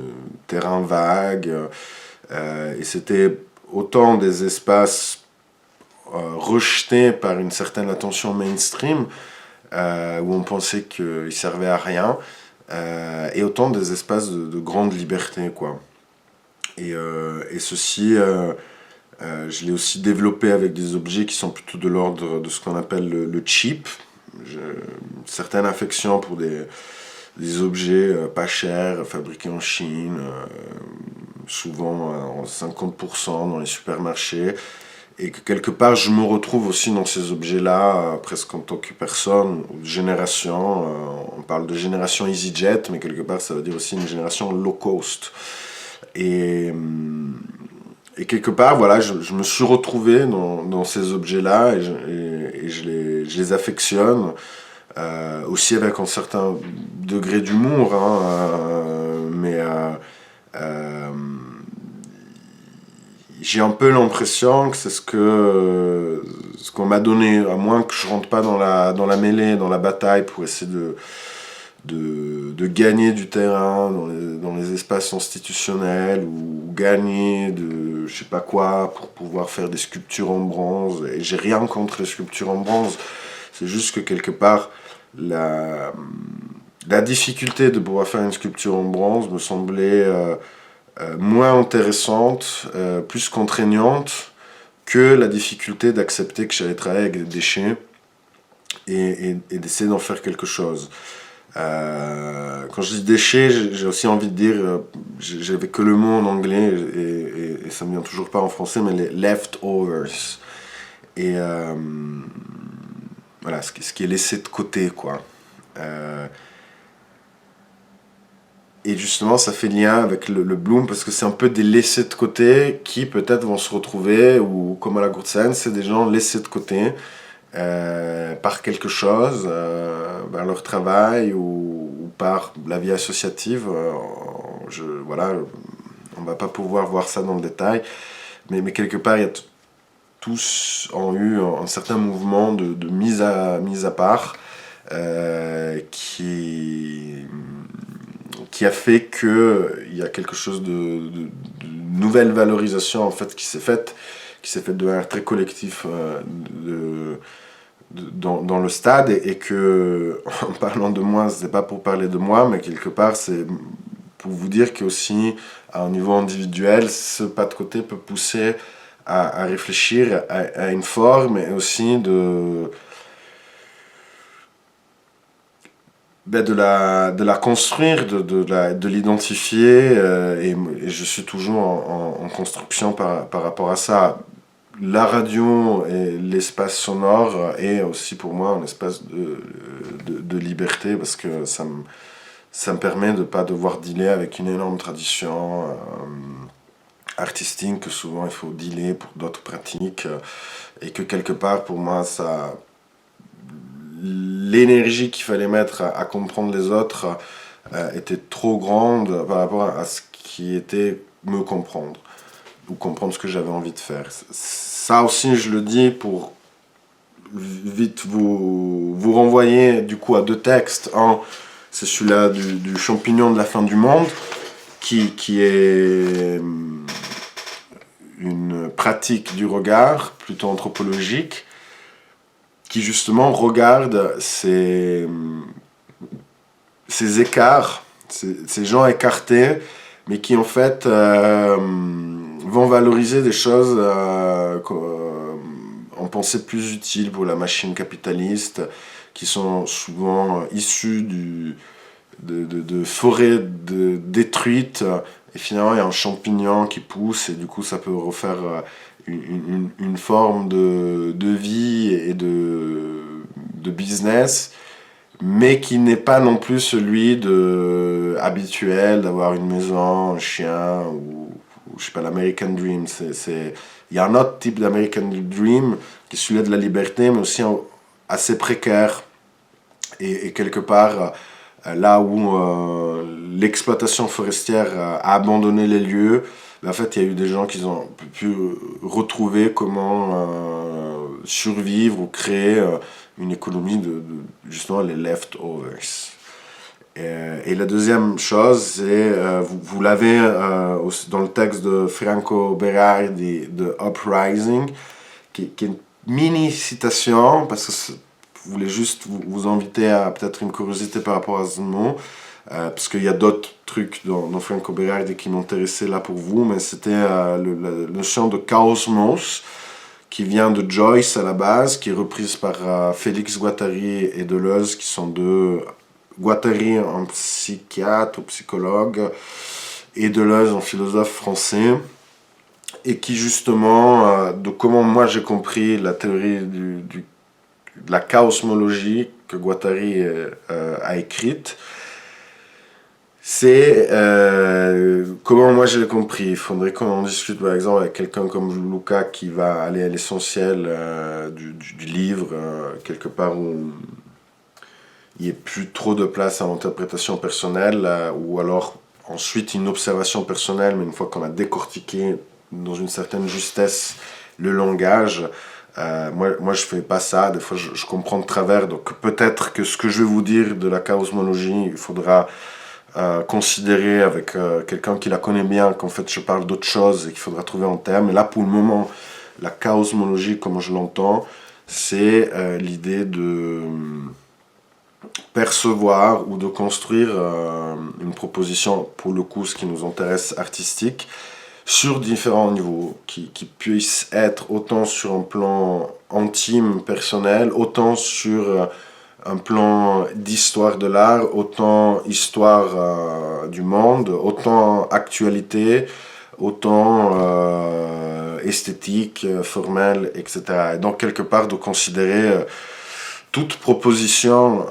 Speaker 1: terrains vagues. Et c'était autant des espaces rejetés par une certaine attention mainstream, où on pensait qu'ils servaient à rien, et autant des espaces de grande liberté, quoi. Et ceci, je l'ai aussi développé avec des objets qui sont plutôt de l'ordre de ce qu'on appelle le cheap. J'ai une certaine affection pour des objets pas chers, fabriqués en Chine, souvent en 50% dans les supermarchés. Et que quelque part, je me retrouve aussi dans ces objets-là, presque en tant que personne ou de génération. On parle de génération EasyJet, mais quelque part, ça veut dire aussi une génération low cost. Et, et quelque part, voilà, je me suis retrouvé dans ces objets-là et je les affectionne. Aussi avec un certain degré d'humour, hein, mais j'ai un peu l'impression que c'est ce qu'on m'a donné, à moins que je rentre pas dans la mêlée, dans la bataille pour essayer de gagner du terrain dans les espaces institutionnels ou gagner de je sais pas quoi pour pouvoir faire des sculptures en bronze. Et j'ai rien contre les sculptures en bronze, c'est juste que quelque part la difficulté de pouvoir faire une sculpture en bronze me semblait moins intéressante, plus contraignante que la difficulté d'accepter que j'allais travailler avec des déchets et d'essayer d'en faire quelque chose. Quand je dis déchets, j'ai aussi envie de dire, j'avais que le mot en anglais et ça me vient toujours pas en français, mais les leftovers. Et voilà, ce qui est laissé de côté, quoi. Et justement, ça fait lien avec le Bloom parce que c'est un peu des laissés de côté qui peut-être vont se retrouver, ou comme à la Gourtsen, c'est des gens laissés de côté par quelque chose, par leur travail ou par la vie associative. Voilà, on va pas pouvoir voir ça dans le détail, mais quelque part, tous ont eu un certain mouvement de mise à part qui a fait qu'il y a quelque chose de nouvelle valorisation en fait qui s'est faite de manière très collective dans le stade et que en parlant de moi, c'est pas pour parler de moi, mais quelque part c'est pour vous dire qu'aussi à un niveau individuel, ce pas de côté peut pousser à réfléchir à une forme et aussi de la construire, de l'identifier, et je suis toujours en construction par rapport à ça. La radio et l'espace sonore est aussi pour moi un espace de liberté parce que ça me permet de ne pas devoir dealer avec une énorme tradition artistique que souvent il faut dealer pour d'autres pratiques et que quelque part pour moi ça l'énergie qu'il fallait mettre à comprendre les autres était trop grande par rapport à ce qui était me comprendre ou comprendre ce que j'avais envie de faire. Ça aussi, je le dis pour vite vous renvoyer du coup à deux textes. Un, c'est celui-là du champignon de la fin du monde, qui est une pratique du regard plutôt anthropologique, qui justement regarde ces écarts, ces gens écartés, mais qui en fait vont valoriser des choses on pensait plus utiles pour la machine capitaliste, qui sont souvent issues de forêts détruites, et finalement il y a un champignon qui pousse, et du coup ça peut refaire une forme de vie et de business, mais qui n'est pas non plus celui habituel d'avoir une maison, un chien, ou je sais pas, l'American Dream. Il y a un autre type d'American Dream qui est celui de la liberté, mais aussi assez précaire. Et quelque part, là où l'exploitation forestière a abandonné les lieux, ben, en fait, il y a eu des gens qui ont pu retrouver comment survivre ou créer une économie justement les leftovers. Et la deuxième chose, c'est, vous l'avez dans le texte de Franco Berardi de Uprising, qui est une mini citation, parce que je voulais juste vous inviter à peut-être une curiosité par rapport à ce mot, parce qu'il y a d'autres trucs dans Franco Berardi qui m'intéressaient là pour vous, mais c'était la notion de cosmos, qui vient de Joyce à la base, qui est reprise par Félix Guattari et Deleuze, qui sont deux... Guattari, un psychiatre ou psychologue, et Deleuze, un philosophe français, et qui justement, de comment moi j'ai compris la théorie de la cosmologie que Guattari a écrite, c'est comment moi je l'ai compris. Il faudrait qu'on en discute par exemple avec quelqu'un comme Luca qui va aller à l'essentiel du livre, quelque part où il n'y a plus trop de place à l'interprétation personnelle, ou alors ensuite une observation personnelle, mais une fois qu'on a décortiqué dans une certaine justesse le langage, moi je fais pas ça, des fois je comprends de travers, donc peut-être que ce que je vais vous dire de la cosmologie, il faudra considérer avec quelqu'un qui la connaît bien, qu'en fait je parle d'autre chose et qu'il faudra trouver un terme. Et là pour le moment, la cosmologie comme je l'entends, c'est l'idée de percevoir ou de construire une proposition, pour le coup ce qui nous intéresse artistique, sur différents niveaux, qui puissent être autant sur un plan intime, personnel, autant sur un plan d'histoire de l'art, autant histoire du monde, autant actualité, autant esthétique, formelle, etc. Et donc quelque part de considérer toute proposition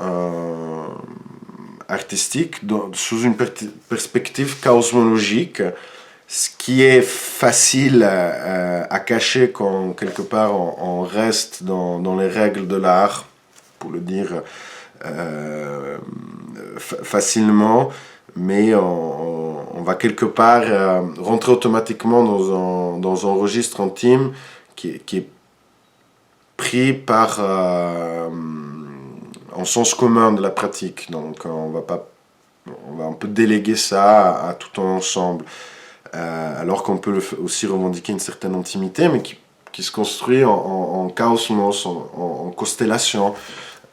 Speaker 1: artistique sous une perspective cosmologique, ce qui est facile à cacher quand quelque part on reste dans les règles de l'art, pour le dire facilement, mais on va quelque part rentrer automatiquement dans un registre intime qui est pris par en sens commun de la pratique. Donc on va un peu déléguer ça à tout un ensemble. Alors qu'on peut aussi revendiquer une certaine intimité, mais qui se construit en cosmos, en constellation.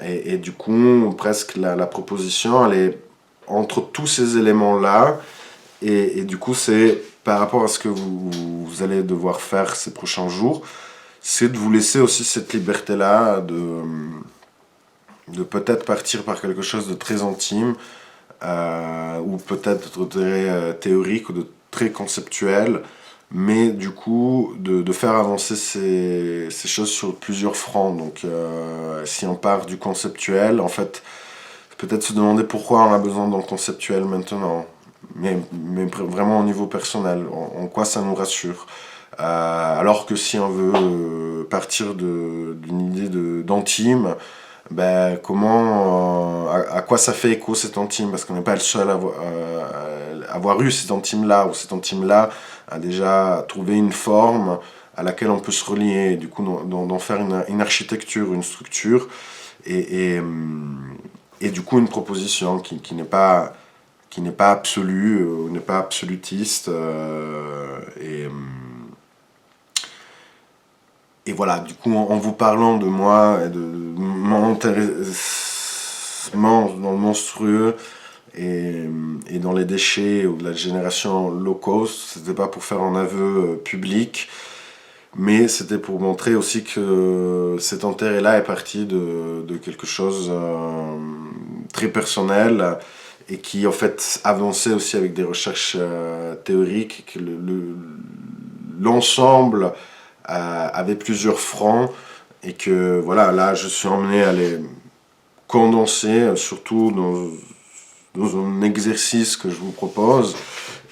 Speaker 1: Et du coup, presque la proposition, elle est entre tous ces éléments-là. Et du coup, c'est par rapport à ce que vous allez devoir faire ces prochains jours, c'est de vous laisser aussi cette liberté-là de peut-être partir par quelque chose de très intime, ou peut-être de théorique ou de très conceptuel, mais du coup de faire avancer ces choses sur plusieurs fronts. Donc si on part du conceptuel, en fait, peut-être se demander pourquoi on a besoin d'un conceptuel maintenant, mais vraiment au niveau personnel, en quoi ça nous rassure. Alors que si on veut partir d'une idée d'intime, ben, à quoi ça fait écho cet intime, parce qu'on n'est pas le seul à avoir eu cet intime-là, ou cet intime-là a déjà trouvé une forme à laquelle on peut se relier, et du coup d'en faire une architecture, une structure, et du coup une proposition qui n'est pas absolue, n'est pas absolutiste, et voilà, du coup, en vous parlant de moi et de mon intéressement dans le monstrueux et dans les déchets ou de la génération low cost, c'était pas pour faire un aveu public, mais c'était pour montrer aussi que cet intérêt-là est parti de quelque chose très personnel, et qui en fait avançait aussi avec des recherches théoriques, que l'ensemble avait plusieurs fronts, et que voilà, là je suis emmené à les condenser, surtout dans un exercice que je vous propose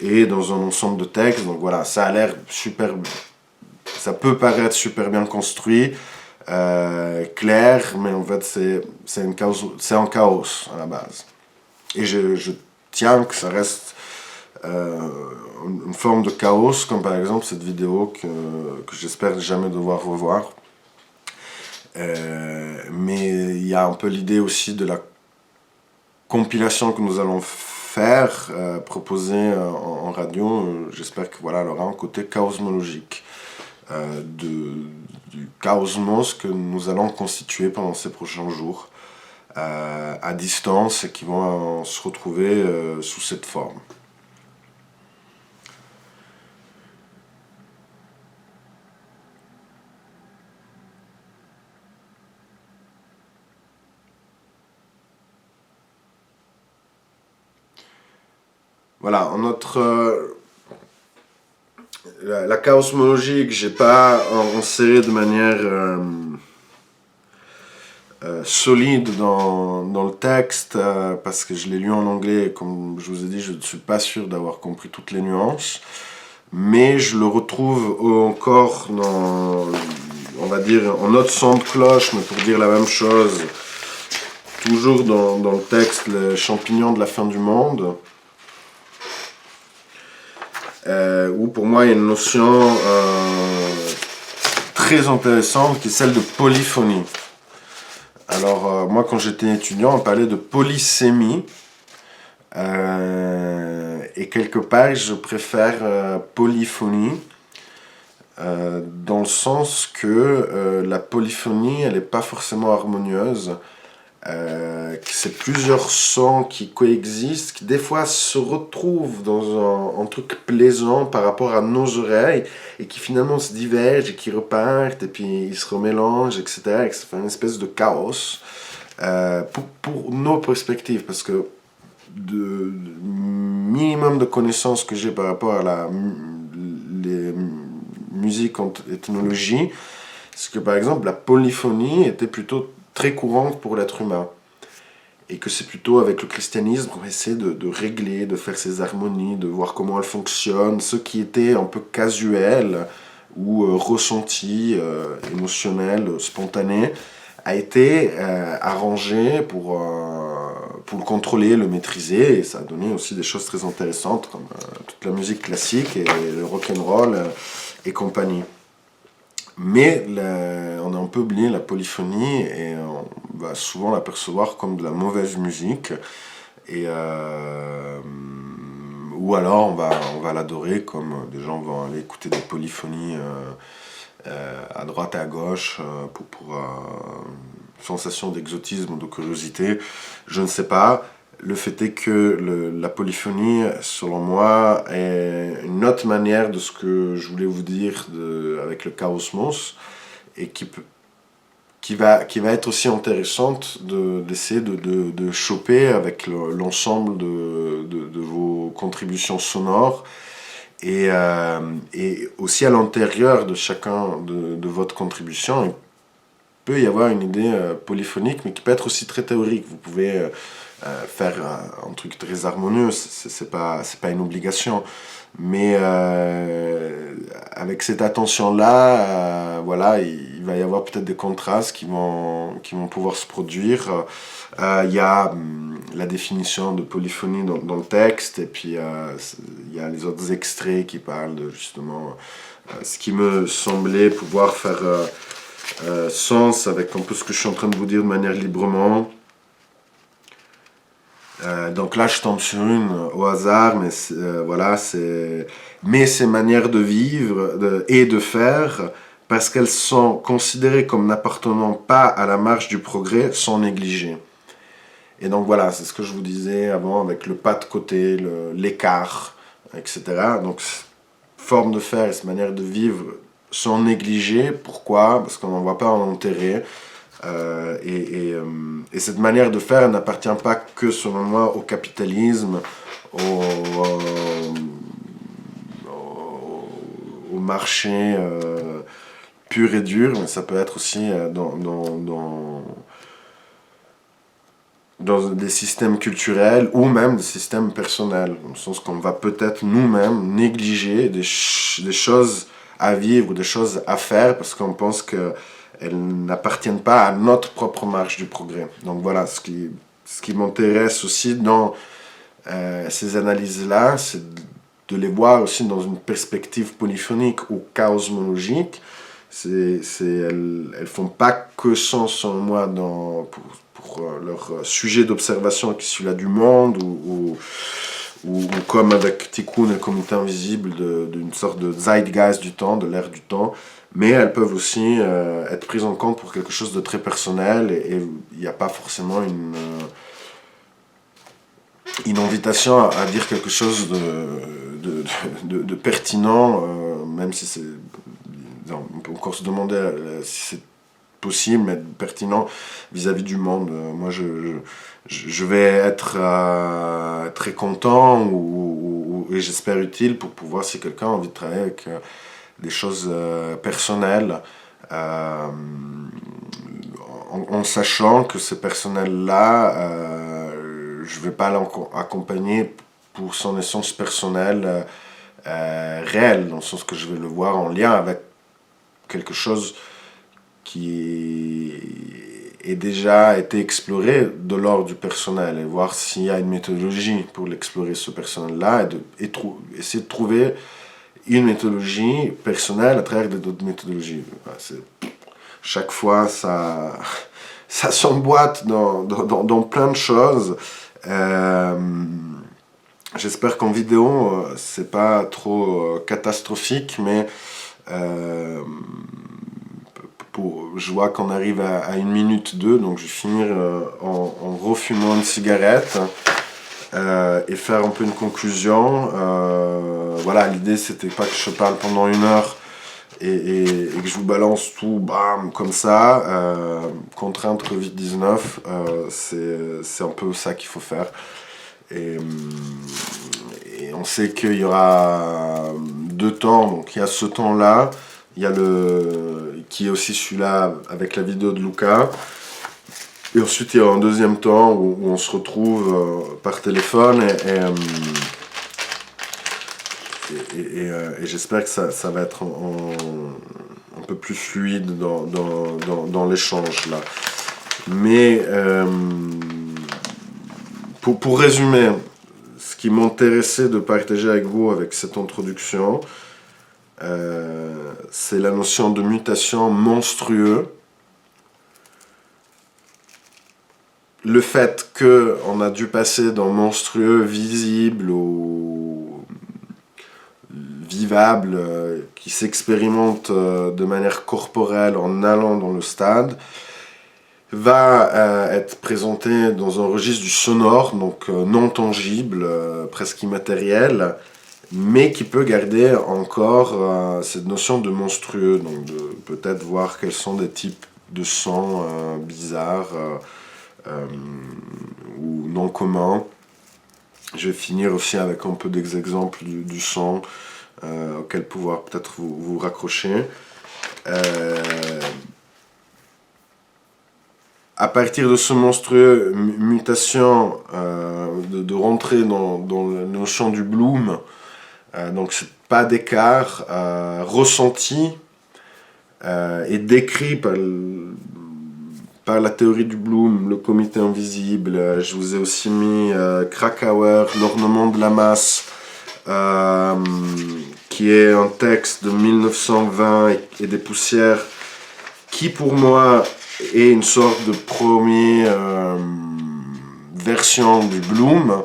Speaker 1: et dans un ensemble de textes. Donc voilà, ça a l'air super, ça peut paraître super bien construit, clair, mais en fait c'est un chaos à la base. Et je tiens que ça reste une forme de chaos, comme par exemple cette vidéo que j'espère jamais devoir revoir. Mais il y a un peu l'idée aussi de la compilation que nous allons faire, proposer en radio. J'espère que voilà, elle aura un côté chaosmologique du chaosmos que nous allons constituer pendant ces prochains jours à distance, et qui vont se retrouver sous cette forme. Voilà, la chaosmologie que j'ai pas insérée de manière solide dans le texte, parce que je l'ai lu en anglais, et comme je vous ai dit, je ne suis pas sûr d'avoir compris toutes les nuances, mais je le retrouve encore dans, on va dire, en note son de cloche, mais pour dire la même chose, toujours dans le texte, les champignons de la fin du monde, où pour moi il y a une notion très intéressante qui est celle de polyphonie. Alors moi quand j'étais étudiant on parlait de polysémie, et quelque part je préfère polyphonie, dans le sens que la polyphonie elle n'est pas forcément harmonieuse, que c'est plusieurs sons qui coexistent, qui des fois se retrouvent dans un truc plaisant par rapport à nos oreilles, et qui finalement se divergent et qui repartent, et puis ils se remélangent, etc. Et que ça fait une espèce de chaos pour nos perspectives, parce que de minimum de connaissances que j'ai par rapport à les musiques en ethnologie, c'est que par exemple la polyphonie était plutôt très courante pour l'être humain, et que c'est plutôt avec le christianisme qu'on essaie de régler, de faire ces harmonies, de voir comment elles fonctionnent, ce qui était un peu casuel ou ressenti, émotionnel, spontané, a été arrangé pour le contrôler, le maîtriser, et ça a donné aussi des choses très intéressantes comme toute la musique classique et le rock'n'roll et compagnie. Mais on a un peu oublié la polyphonie, et on va souvent l'apercevoir comme de la mauvaise musique, et ou alors on va l'adorer comme des gens vont aller écouter des polyphonies à droite et à gauche pour sensation d'exotisme ou de curiosité. Je ne sais pas. Le fait est que la polyphonie, selon moi, est une autre manière de ce que je voulais vous dire avec le chaosmos, et qui va être aussi intéressante d'essayer de choper avec l'ensemble de vos contributions sonores, et aussi à l'intérieur de chacun de votre contribution. Il peut y avoir une idée polyphonique, mais qui peut être aussi très théorique. Vous pouvez faire un truc très harmonieux, c'est pas une obligation, mais avec cette attention-là, voilà, il va y avoir peut-être des contrastes qui vont pouvoir se produire. Il y a la définition de polyphonie dans le texte, et puis il y a les autres extraits qui parlent de justement ce qui me semblait pouvoir faire sens avec un peu ce que je suis en train de vous dire de manière librement. Donc là, je tombe sur une au hasard, mais voilà, mais ces manières de vivre et de faire, parce qu'elles sont considérées comme n'appartenant pas à la marche du progrès, sont négligées. Et donc voilà, c'est ce que je vous disais avant avec le pas de côté, l'écart, etc. Donc, forme de faire et ces manières de vivre sont négligées. Pourquoi ? Parce qu'on n'en voit pas en intérêt. Et cette manière de faire n'appartient pas que, selon moi, au capitalisme, au marché pur et dur, mais ça peut être aussi dans des systèmes culturels ou même des systèmes personnels, dans le sens qu'on va peut-être nous-mêmes négliger des choses à vivre ou des choses à faire parce qu'on pense qu'elles n'appartiennent pas à notre propre marche du progrès. Donc voilà, ce qui m'intéresse aussi dans ces analyses-là, c'est de les voir aussi dans une perspective polyphonique ou cosmologique. Elles font pas que sens, selon moi, pour leur sujet d'observation qui est celui-là du monde, ou comme avec Tikkun et le comité invisible, d'une sorte de zeitgeist du temps, de l'ère du temps, mais elles peuvent aussi être prises en compte pour quelque chose de très personnel, et il n'y a pas forcément une invitation à dire quelque chose de pertinent, même si c'est... On peut encore se demander si c'est possible, mais pertinent vis-à-vis du monde. Moi, je vais être très content et j'espère utile pour pouvoir, si quelqu'un a envie de travailler avec des choses personnelles, en sachant que ces personnels-là, je ne vais pas l'accompagner pour son essence personnelle réelle, dans le sens que je vais le voir en lien avec quelque chose qui est déjà été exploré de l'ordre du personnel, et voir s'il y a une méthodologie pour l'explorer, ce personnel-là, et essayer de trouver une méthodologie personnelle à travers d'autres méthodologies. Chaque fois, ça s'emboîte dans plein de choses. J'espère qu'en vidéo, c'est pas trop catastrophique, mais je vois qu'on arrive à 1 minute 2, donc je vais finir en refumant une cigarette et faire un peu une conclusion. Voilà, l'idée c'était pas que je parle pendant 1 heure et que je vous balance tout bam comme ça. Contrainte Covid-19, c'est un peu ça qu'il faut faire. Et on sait qu'il y aura 2 temps, donc il y a ce temps-là, il y a qui est aussi celui-là avec la vidéo de Luca, et ensuite il y a un deuxième temps où on se retrouve par téléphone, et j'espère que ça va être un peu plus fluide dans l'échange là. Mais pour résumer, ce qui m'intéressait de partager avec vous avec cette introduction, c'est la notion de mutation monstrueuse. Le fait qu'on a dû passer d'un monstrueux visible au vivable, qui s'expérimente de manière corporelle en allant dans le stade, va être présenté dans un registre du sonore, donc non tangible, presque immatériel, mais qui peut garder encore cette notion de monstrueux, donc de peut-être voir quels sont des types de sons bizarres ou non communs. Je vais finir aussi avec un peu des exemples du son auquel pouvoir peut-être vous raccrocher. À partir de ce monstrueux mutation, de rentrer dans la notion du bloom, donc c'est pas d'écart ressenti et décrit par la théorie du bloom, le comité invisible. Je vous ai aussi mis Krakauer, l'ornement de la masse, qui est un texte de 1920 et des poussières, qui pour moi est une sorte de première version du bloom,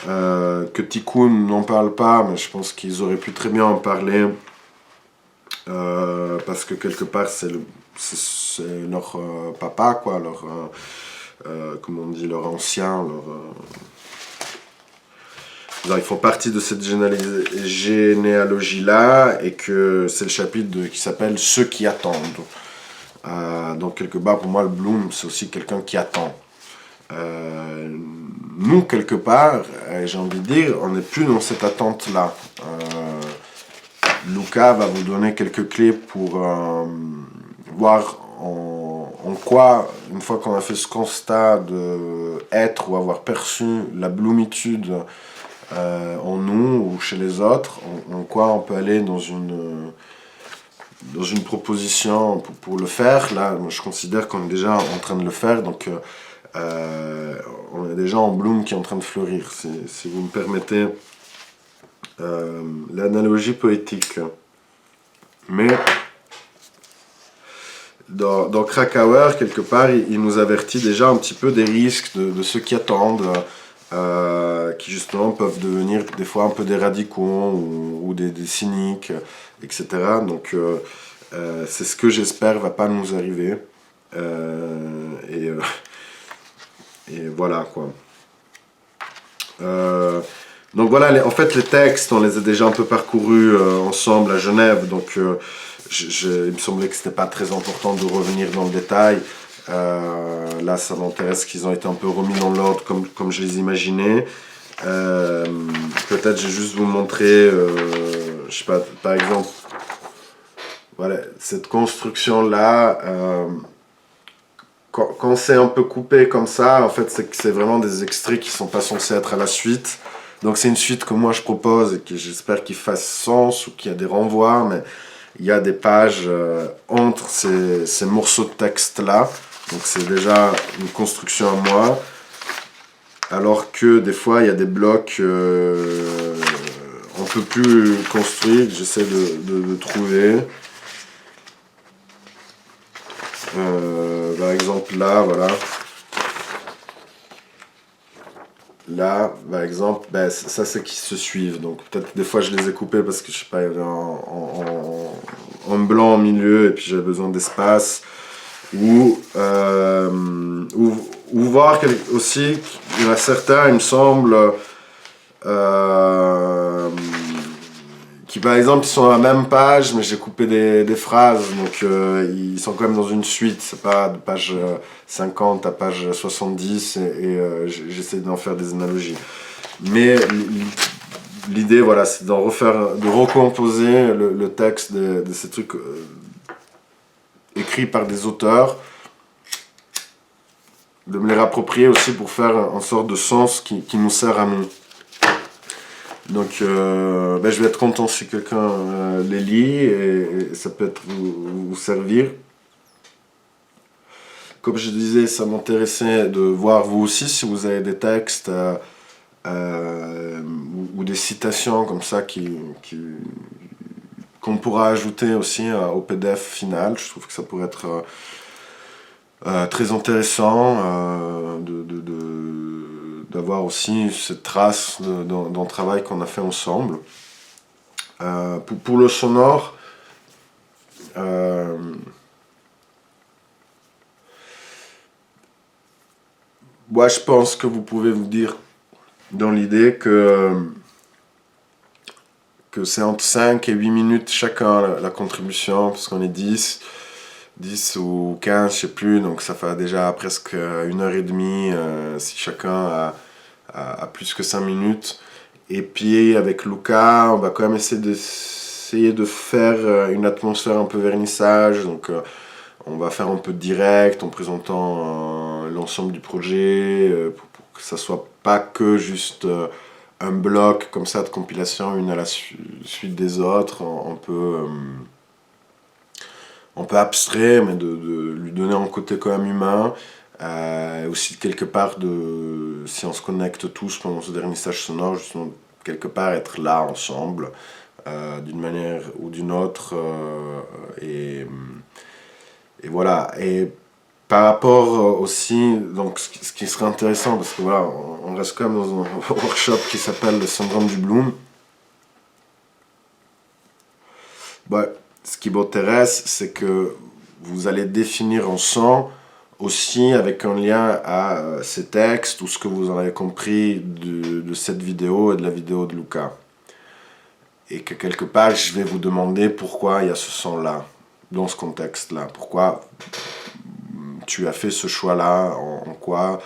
Speaker 1: que Tikkun n'en parle pas, mais je pense qu'ils auraient pu très bien en parler, parce que quelque part c'est leur papa, quoi, comment on dit, leur ancien, ils font partie de cette généalogie-là, et que c'est le chapitre qui s'appelle « Ceux qui attendent ». Donc quelque part, pour moi, le bloom, c'est aussi quelqu'un qui attend. nous, quelque part, j'ai envie de dire, on n'est plus dans cette attente-là. Luca va vous donner quelques clés pour voir en quoi, une fois qu'on a fait ce constat de être ou avoir perçu la bloomitude en nous ou chez les autres, en quoi on peut aller dans une proposition pour le faire. Là, moi, je considère qu'on est déjà en train de le faire, donc on est déjà en bloom qui est en train de fleurir, si vous me permettez l'analogie poétique. Mais dans Krakauer, quelque part, il nous avertit déjà un petit peu des risques de ceux qui attendent, qui justement peuvent devenir des fois un peu des radicaux ou des cyniques, etc. Donc c'est ce que j'espère va pas nous arriver. Et voilà quoi. Donc voilà, en fait les textes, on les a déjà un peu parcourus ensemble à Genève, donc il me semblait que c'était pas très important de revenir dans le détail. Là, ça m'intéresse qu'ils ont été un peu remis dans l'ordre comme je les imaginais. Peut-être je vais juste vous montrer, je sais pas, par exemple, voilà, cette construction-là. Quand c'est un peu coupé comme ça, en fait, c'est que c'est vraiment des extraits qui sont pas censés être à la suite. Donc c'est une suite que moi je propose et que j'espère qu'il fasse sens ou qu'il y a des renvois, mais il y a des pages entre ces morceaux de texte-là. Donc c'est déjà une construction à moi. Alors que des fois, il y a des blocs un peu plus construits que j'essaie de trouver. Par exemple là, voilà. Là, par exemple, ben, ça c'est qui se suivent. Donc peut-être des fois je les ai coupés parce que je sais pas, il y avait un blanc au milieu et puis j'avais besoin d'espace. Ou voir aussi qu'il y en a certains, il me semble, qui par exemple sont à la même page, mais j'ai coupé des phrases, donc ils sont quand même dans une suite, c'est pas de page 50 à page 70, et j'essaie d'en faire des analogies. Mais l'idée, voilà, c'est de recomposer le texte de ces trucs écrits par des auteurs, de me les rapproprier aussi pour faire en sorte de sens qui nous sert à nous. Donc je vais être content si quelqu'un les lit et ça peut être vous servir. Comme je disais, ça m'intéressait de voir vous aussi si vous avez des textes ou des citations comme ça qu'on pourra ajouter aussi au PDF final. Je trouve que ça pourrait être très intéressant d'avoir aussi cette trace d'un travail qu'on a fait ensemble. Pour le sonore, moi je pense que vous pouvez vous dire dans l'idée que c'est entre 5 et 8 minutes chacun la contribution, parce qu'on est 10 ou 15, je sais plus, donc ça fait déjà presque 1h30 si chacun a plus que 5 minutes. Et puis avec Luca, on va quand même essayer de faire une atmosphère un peu vernissage, donc on va faire un peu de direct en présentant l'ensemble du projet pour que ça soit pas que juste un bloc comme ça de compilation, une à la suite des autres, un peu abstrait, mais de lui donner un côté quand même humain. Aussi quelque part si on se connecte tous pendant ce vernissage sonore, justement quelque part être là ensemble d'une manière ou d'une autre et voilà. Et par rapport aussi, donc ce qui serait intéressant, parce que voilà, on reste quand même dans un workshop qui s'appelle le syndrome du Bloom. Ce qui m'intéresse, c'est que vous allez définir en son aussi avec un lien à ces textes ou ce que vous en avez compris de cette vidéo et de la vidéo de Luca. Et que quelque part, je vais vous demander pourquoi il y a ce son-là, dans ce contexte-là. Pourquoi tu as fait ce choix-là, en quoi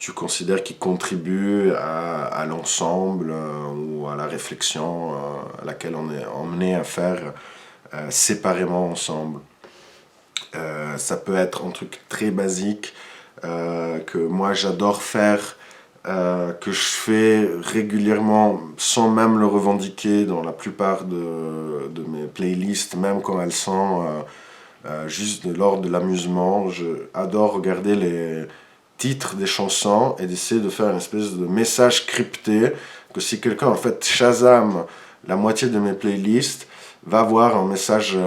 Speaker 1: tu considères qui contribuent à l'ensemble ou à la réflexion à laquelle on est emmené à faire séparément ensemble. Ça peut être un truc très basique que moi j'adore faire, que je fais régulièrement sans même le revendiquer dans la plupart de mes playlists, même quand elles sont juste de l'ordre de l'amusement. Je adore regarder les titres des chansons et d'essayer de faire une espèce de message crypté que si quelqu'un en fait Shazam la moitié de mes playlists va voir un message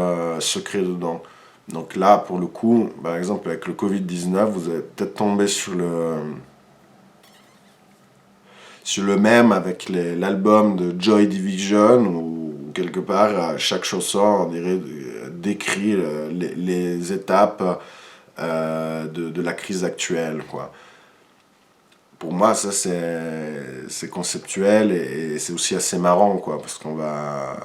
Speaker 1: secret dedans. Donc là, pour le coup, par exemple avec le Covid-19, vous allez peut-être tomber sur le même avec l'album de Joy Division où quelque part chaque chanson on dirait décrit les étapes de la crise actuelle, quoi. Pour moi, ça c'est conceptuel et c'est aussi assez marrant, quoi, parce qu'on va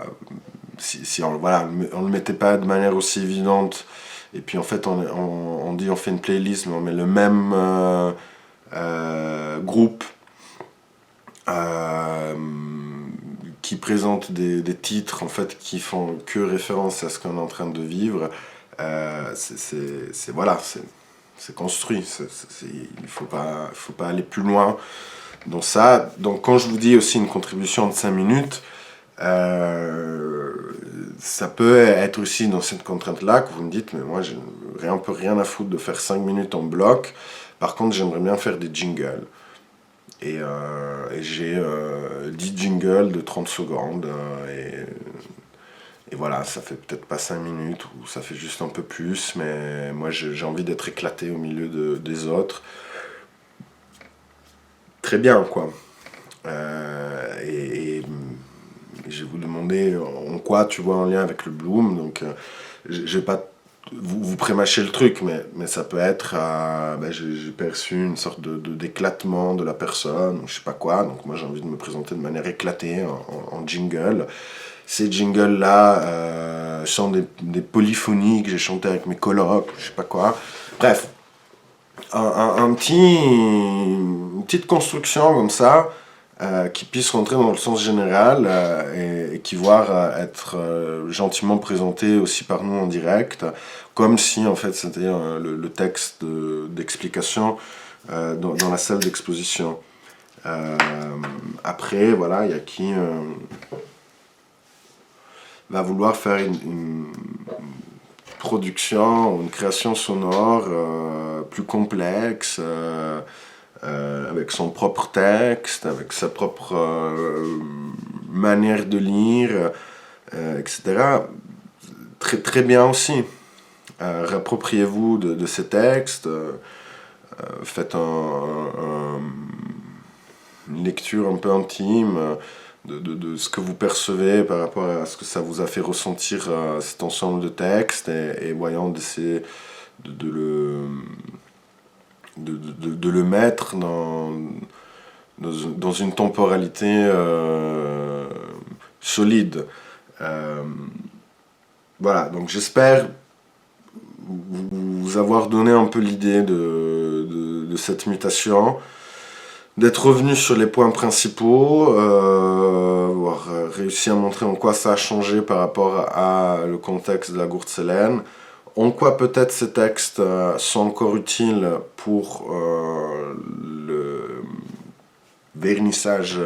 Speaker 1: si on, voilà, on le mettait pas de manière aussi évidente et puis en fait on dit on fait une playlist mais on met le même groupe euh, qui présente des titres en fait qui font que référence à ce qu'on est en train de vivre. Voilà, c'est construit. Il faut pas aller plus loin dans ça. Donc quand je vous dis aussi une contribution de 5 minutes, ça peut être aussi dans cette contrainte-là que vous me dites, mais moi j'ai un peu rien à foutre de faire 5 minutes en bloc. Par contre, j'aimerais bien faire des jingles. Et j'ai 10 jingles de 30 secondes. Et voilà, ça fait peut-être pas 5 minutes, ou ça fait juste un peu plus, mais moi j'ai envie d'être éclaté au milieu des autres. Très bien, quoi. Et je vais vous demander en quoi tu vois un lien avec le Bloom. Donc, je vais pas vous prémâcher le truc, mais ça peut être, j'ai perçu une sorte d'éclatement de la personne, ou je sais pas quoi. Donc moi j'ai envie de me présenter de manière éclatée en jingle. Ces jingles-là sont des polyphonies que j'ai chantées avec mes colocs, je sais pas quoi. Bref, une petite construction comme ça qui puisse rentrer dans le sens général et qui voire être gentiment présenté aussi par nous en direct, comme si en fait c'était le texte d'explication dans la salle d'exposition. Après, voilà, il y a qui va vouloir faire une production, une création sonore plus complexe, avec son propre texte, avec sa propre manière de lire, etc. Très, très bien aussi. Réappropriez-vous de ces textes, faites une lecture un peu intime de ce que vous percevez par rapport à ce que ça vous a fait ressentir cet ensemble de textes et voyant d'essayer de le mettre dans une temporalité solide. Voilà, donc j'espère vous avoir donné un peu l'idée de cette mutation, d'être revenu sur les points principaux, avoir réussi à montrer en quoi ça a changé par rapport à le contexte de la Gurtselenne, en quoi peut-être ces textes sont encore utiles pour le vernissage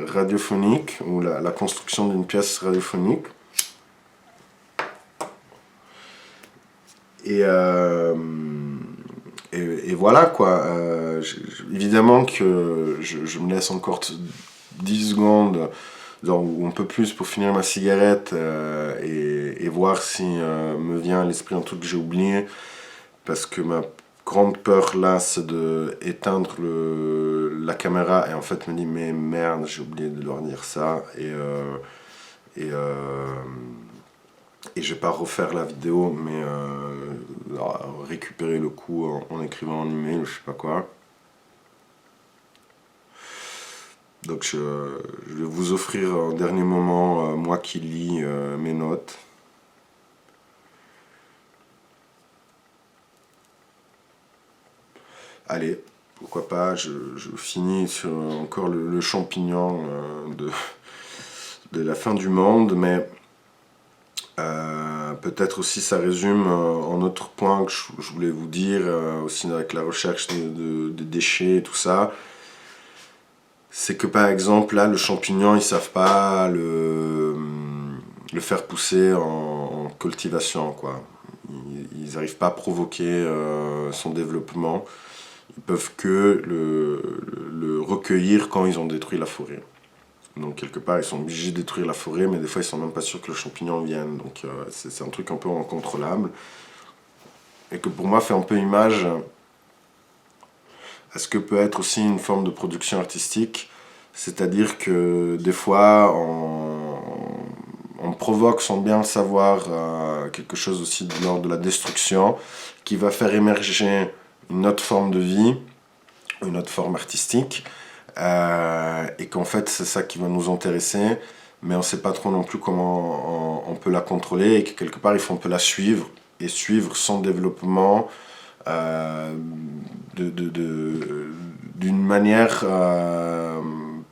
Speaker 1: radiophonique ou la construction d'une pièce radiophonique. Et voilà, quoi. Évidemment que je me laisse encore 10 secondes, ou un peu plus pour finir ma cigarette et voir si me vient à l'esprit un truc que j'ai oublié. Parce que ma grande peur là, c'est de éteindre la caméra et en fait me dire mais merde, j'ai oublié de leur dire ça. Et je vais pas refaire la vidéo, mais récupérer le coup en écrivant un email ou je sais pas quoi. Donc je vais vous offrir un dernier moment, moi qui lis mes notes. Allez, pourquoi pas, je finis sur encore le champignon de la fin du monde, mais peut-être aussi ça résume un autre point que je voulais vous dire, aussi avec la recherche de déchets et tout ça. C'est que par exemple, là, le champignon, ils savent pas le faire pousser en cultivation, quoi. Ils n'arrivent pas à provoquer son développement. Ils peuvent que le recueillir quand ils ont détruit la forêt. Donc quelque part, ils sont obligés de détruire la forêt, mais des fois, ils sont même pas sûrs que le champignon vienne. Donc c'est un truc un peu incontrôlable. Et que pour moi, fait un peu image à ce que peut être aussi une forme de production artistique. C'est-à-dire que des fois, on provoque sans bien le savoir quelque chose aussi de l'ordre de la destruction qui va faire émerger une autre forme de vie, une autre forme artistique, et qu'en fait c'est ça qui va nous intéresser, mais on ne sait pas trop non plus comment on peut la contrôler, et que quelque part il faut un peu la suivre, et suivre son développement d'une manière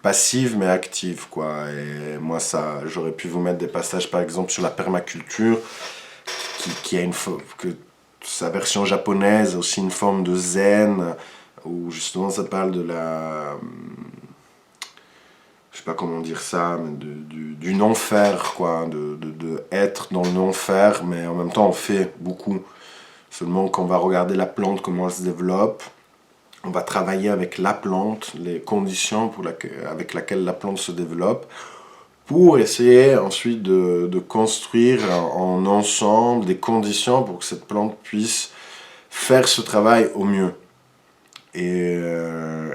Speaker 1: passive mais active, quoi. Et moi, ça, j'aurais pu vous mettre des passages par exemple sur la permaculture qui a que sa version japonaise a aussi une forme de zen où justement ça parle de la, je sais pas comment dire ça, mais du non-faire, quoi, de être dans le non-faire, mais en même temps on fait beaucoup. Seulement quand on va regarder la plante, comment elle se développe, on va travailler avec la plante, les conditions avec lesquelles la plante se développe, pour essayer ensuite de construire en ensemble des conditions pour que cette plante puisse faire ce travail au mieux. Et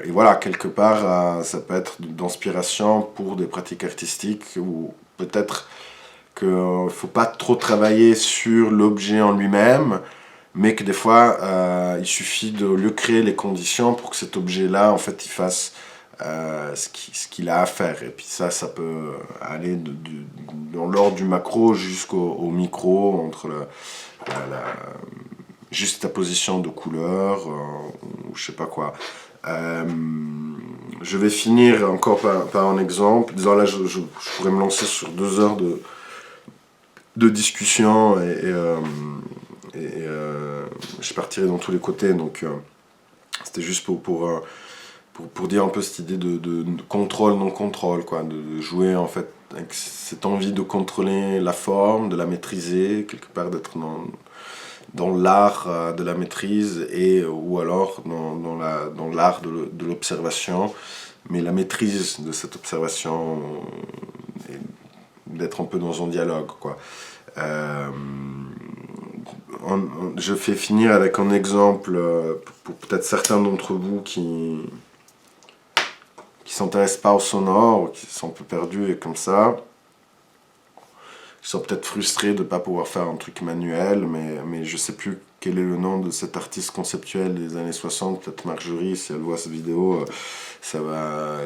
Speaker 1: voilà, quelque part, ça peut être d'inspiration pour des pratiques artistiques ou peut-être qu'il ne faut pas trop travailler sur l'objet en lui-même, mais que des fois, il suffit de lui créer les conditions pour que cet objet-là, en fait, il fasse ce qu'il a à faire. Et puis ça peut aller dans l'ordre du macro jusqu'au micro, entre juste ta position de couleur, ou je sais pas quoi. Je vais finir encore par un exemple. Disons là, je pourrais me lancer sur 2 heures de discussion et je partirai dans tous les côtés. Donc c'était juste pour dire un peu cette idée de contrôle, non-contrôle, quoi, de jouer en fait avec cette envie de contrôler la forme, de la maîtriser, quelque part d'être dans l'art de la maîtrise ou alors dans l'art de l'observation, mais la maîtrise de cette observation, d'être un peu dans un dialogue, quoi. Je fais finir avec un exemple pour peut-être certains d'entre vous qui s'intéressent pas au sonore, qui sont un peu perdus et comme ça. Ils sont peut-être frustrés de ne pas pouvoir faire un truc manuel, mais je sais plus quel est le nom de cet artiste conceptuel des années 60, peut-être Marjorie, si elle voit cette vidéo, elle va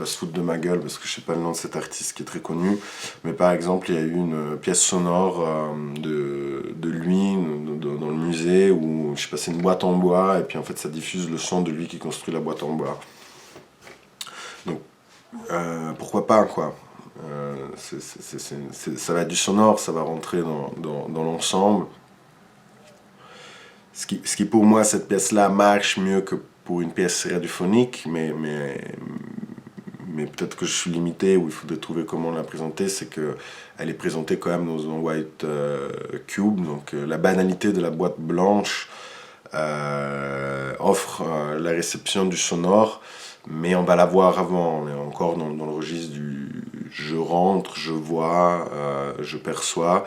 Speaker 1: se foutre de ma gueule parce que je sais pas le nom de cet artiste qui est très connu. Mais par exemple, il y a eu une pièce sonore de lui dans le musée où, je sais pas, c'est une boîte en bois et puis en fait ça diffuse le son de lui qui construit la boîte en bois. Donc, pourquoi pas, quoi. Ça va être du sonore, ça va rentrer dans l'ensemble. Ce qui pour moi, cette pièce-là marche mieux que pour une pièce radiophonique, mais peut-être que je suis limité, ou il faudrait trouver comment la présenter, c'est qu'elle est présentée quand même dans un white cube, donc la banalité de la boîte blanche offre la réception du sonore, mais on va la voir avant, on est encore dans le registre du je rentre, je vois, je perçois.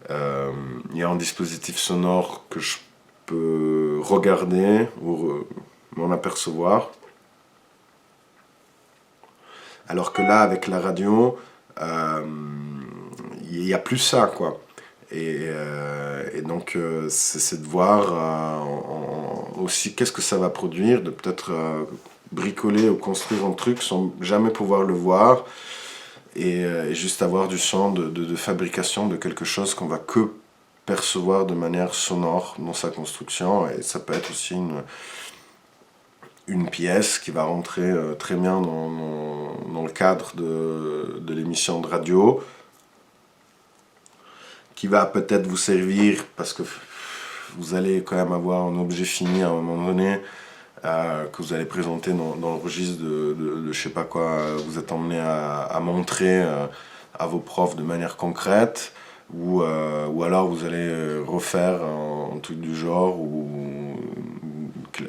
Speaker 1: Il y a un dispositif sonore que je peux regarder ou m'en apercevoir. Alors que là, avec la radio, il n'y a plus ça, quoi. Et donc, c'est de voir aussi qu'est-ce que ça va produire, de peut-être bricoler ou construire un truc sans jamais pouvoir le voir, et juste avoir du son de fabrication de quelque chose qu'on va que percevoir de manière sonore dans sa construction. Et ça peut être aussi une pièce qui va rentrer très bien dans le cadre de l'émission de radio, qui va peut-être vous servir parce que vous allez quand même avoir un objet fini à un moment donné que vous allez présenter dans le registre de je sais pas quoi, vous êtes emmené à montrer à vos profs de manière concrète, ou alors vous allez refaire un truc du genre, ou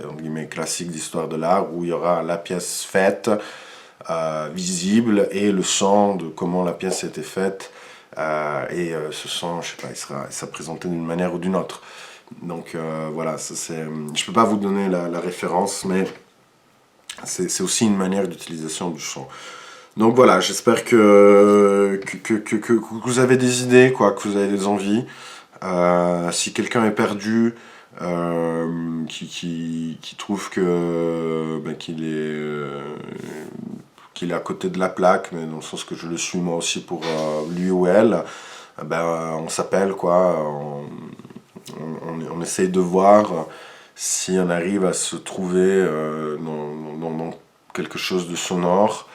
Speaker 1: entre guillemets classique d'histoire de l'art, où il y aura la pièce faite, visible, et le son de comment la pièce a été faite, et ce son, je sais pas, il sera présenté d'une manière ou d'une autre. Donc voilà, je peux pas vous donner la référence, mais c'est aussi une manière d'utilisation du son. Donc voilà, j'espère que vous avez des idées, quoi, que vous avez des envies. Si quelqu'un est perdu, qui trouve que qu'il est à côté de la plaque, mais dans le sens que je le suis moi aussi pour lui ou elle, on s'appelle, quoi. On essaye de voir si on arrive à se trouver dans quelque chose de sonore.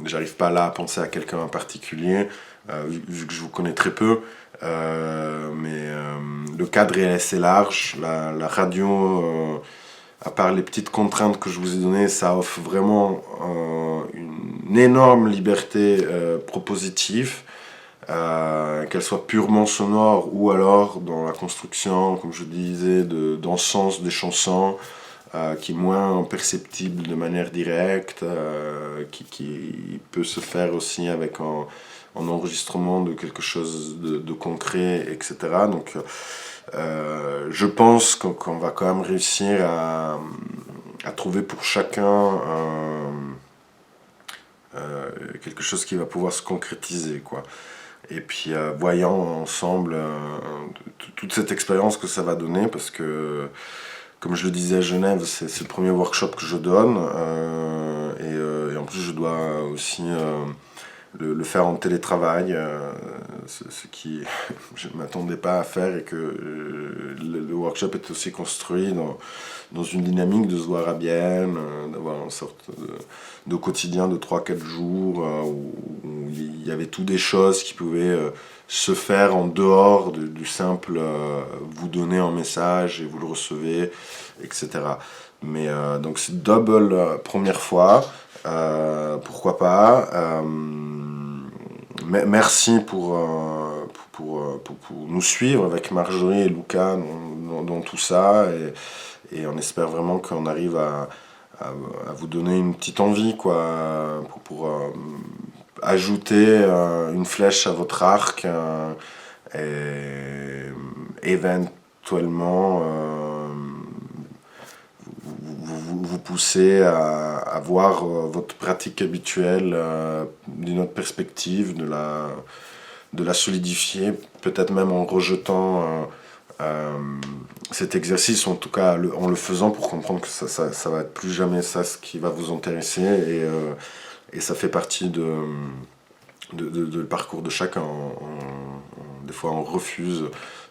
Speaker 1: J'arrive pas là à penser à quelqu'un en particulier, vu que je vous connais très peu, mais le cadre est assez large. La radio, à part les petites contraintes que je vous ai données, ça offre vraiment une énorme liberté propositive. Qu'elle soit purement sonore ou alors dans la construction, comme je disais, d'encens des chansons, qui est moins perceptible de manière directe, qui peut se faire aussi avec un enregistrement de quelque chose de concret, etc. Donc je pense qu'on va quand même réussir à trouver pour chacun quelque chose qui va pouvoir se concrétiser, quoi. Et puis voyant ensemble toute cette expérience que ça va donner, parce que comme je le disais à Genève, c'est le premier workshop que je donne, et en plus je dois aussi le faire en télétravail, ce qui je ne m'attendais pas à faire, et que le workshop est aussi construit dans une dynamique de se voir à Bienne, d'avoir une sorte de quotidien de 3-4 jours, où il y avait toutes des choses qui pouvaient se faire en dehors du simple vous donner un message et vous le recevez, etc. Mais donc c'est double première fois, pourquoi pas. Merci pour nous suivre avec Marjorie et Luca dans tout ça, et on espère vraiment qu'on arrive à vous donner une petite envie, quoi, pour ajouter une flèche à votre arc, et éventuellement vous pousser à voir votre pratique habituelle d'une autre perspective, de la solidifier, peut-être même en rejetant cet exercice, en tout cas en le faisant, pour comprendre que ça va être plus jamais ça ce qui va vous intéresser, et ça fait partie le parcours de chacun. Des fois on refuse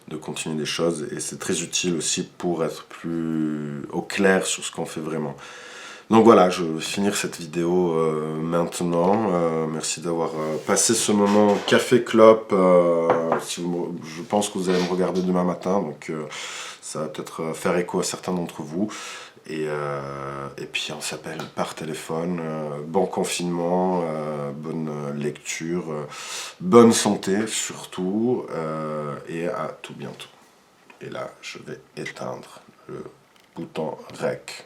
Speaker 1: de continuer des choses, et c'est très utile aussi pour être plus au clair sur ce qu'on fait vraiment. Donc voilà, je vais finir cette vidéo maintenant. Merci d'avoir passé ce moment café clope. Je pense que vous allez me regarder demain matin, donc ça va peut-être faire écho à certains d'entre vous. Et puis on s'appelle par téléphone. Bon confinement, bonne lecture, bonne santé surtout, et à tout bientôt. Et là, je vais éteindre le bouton REC.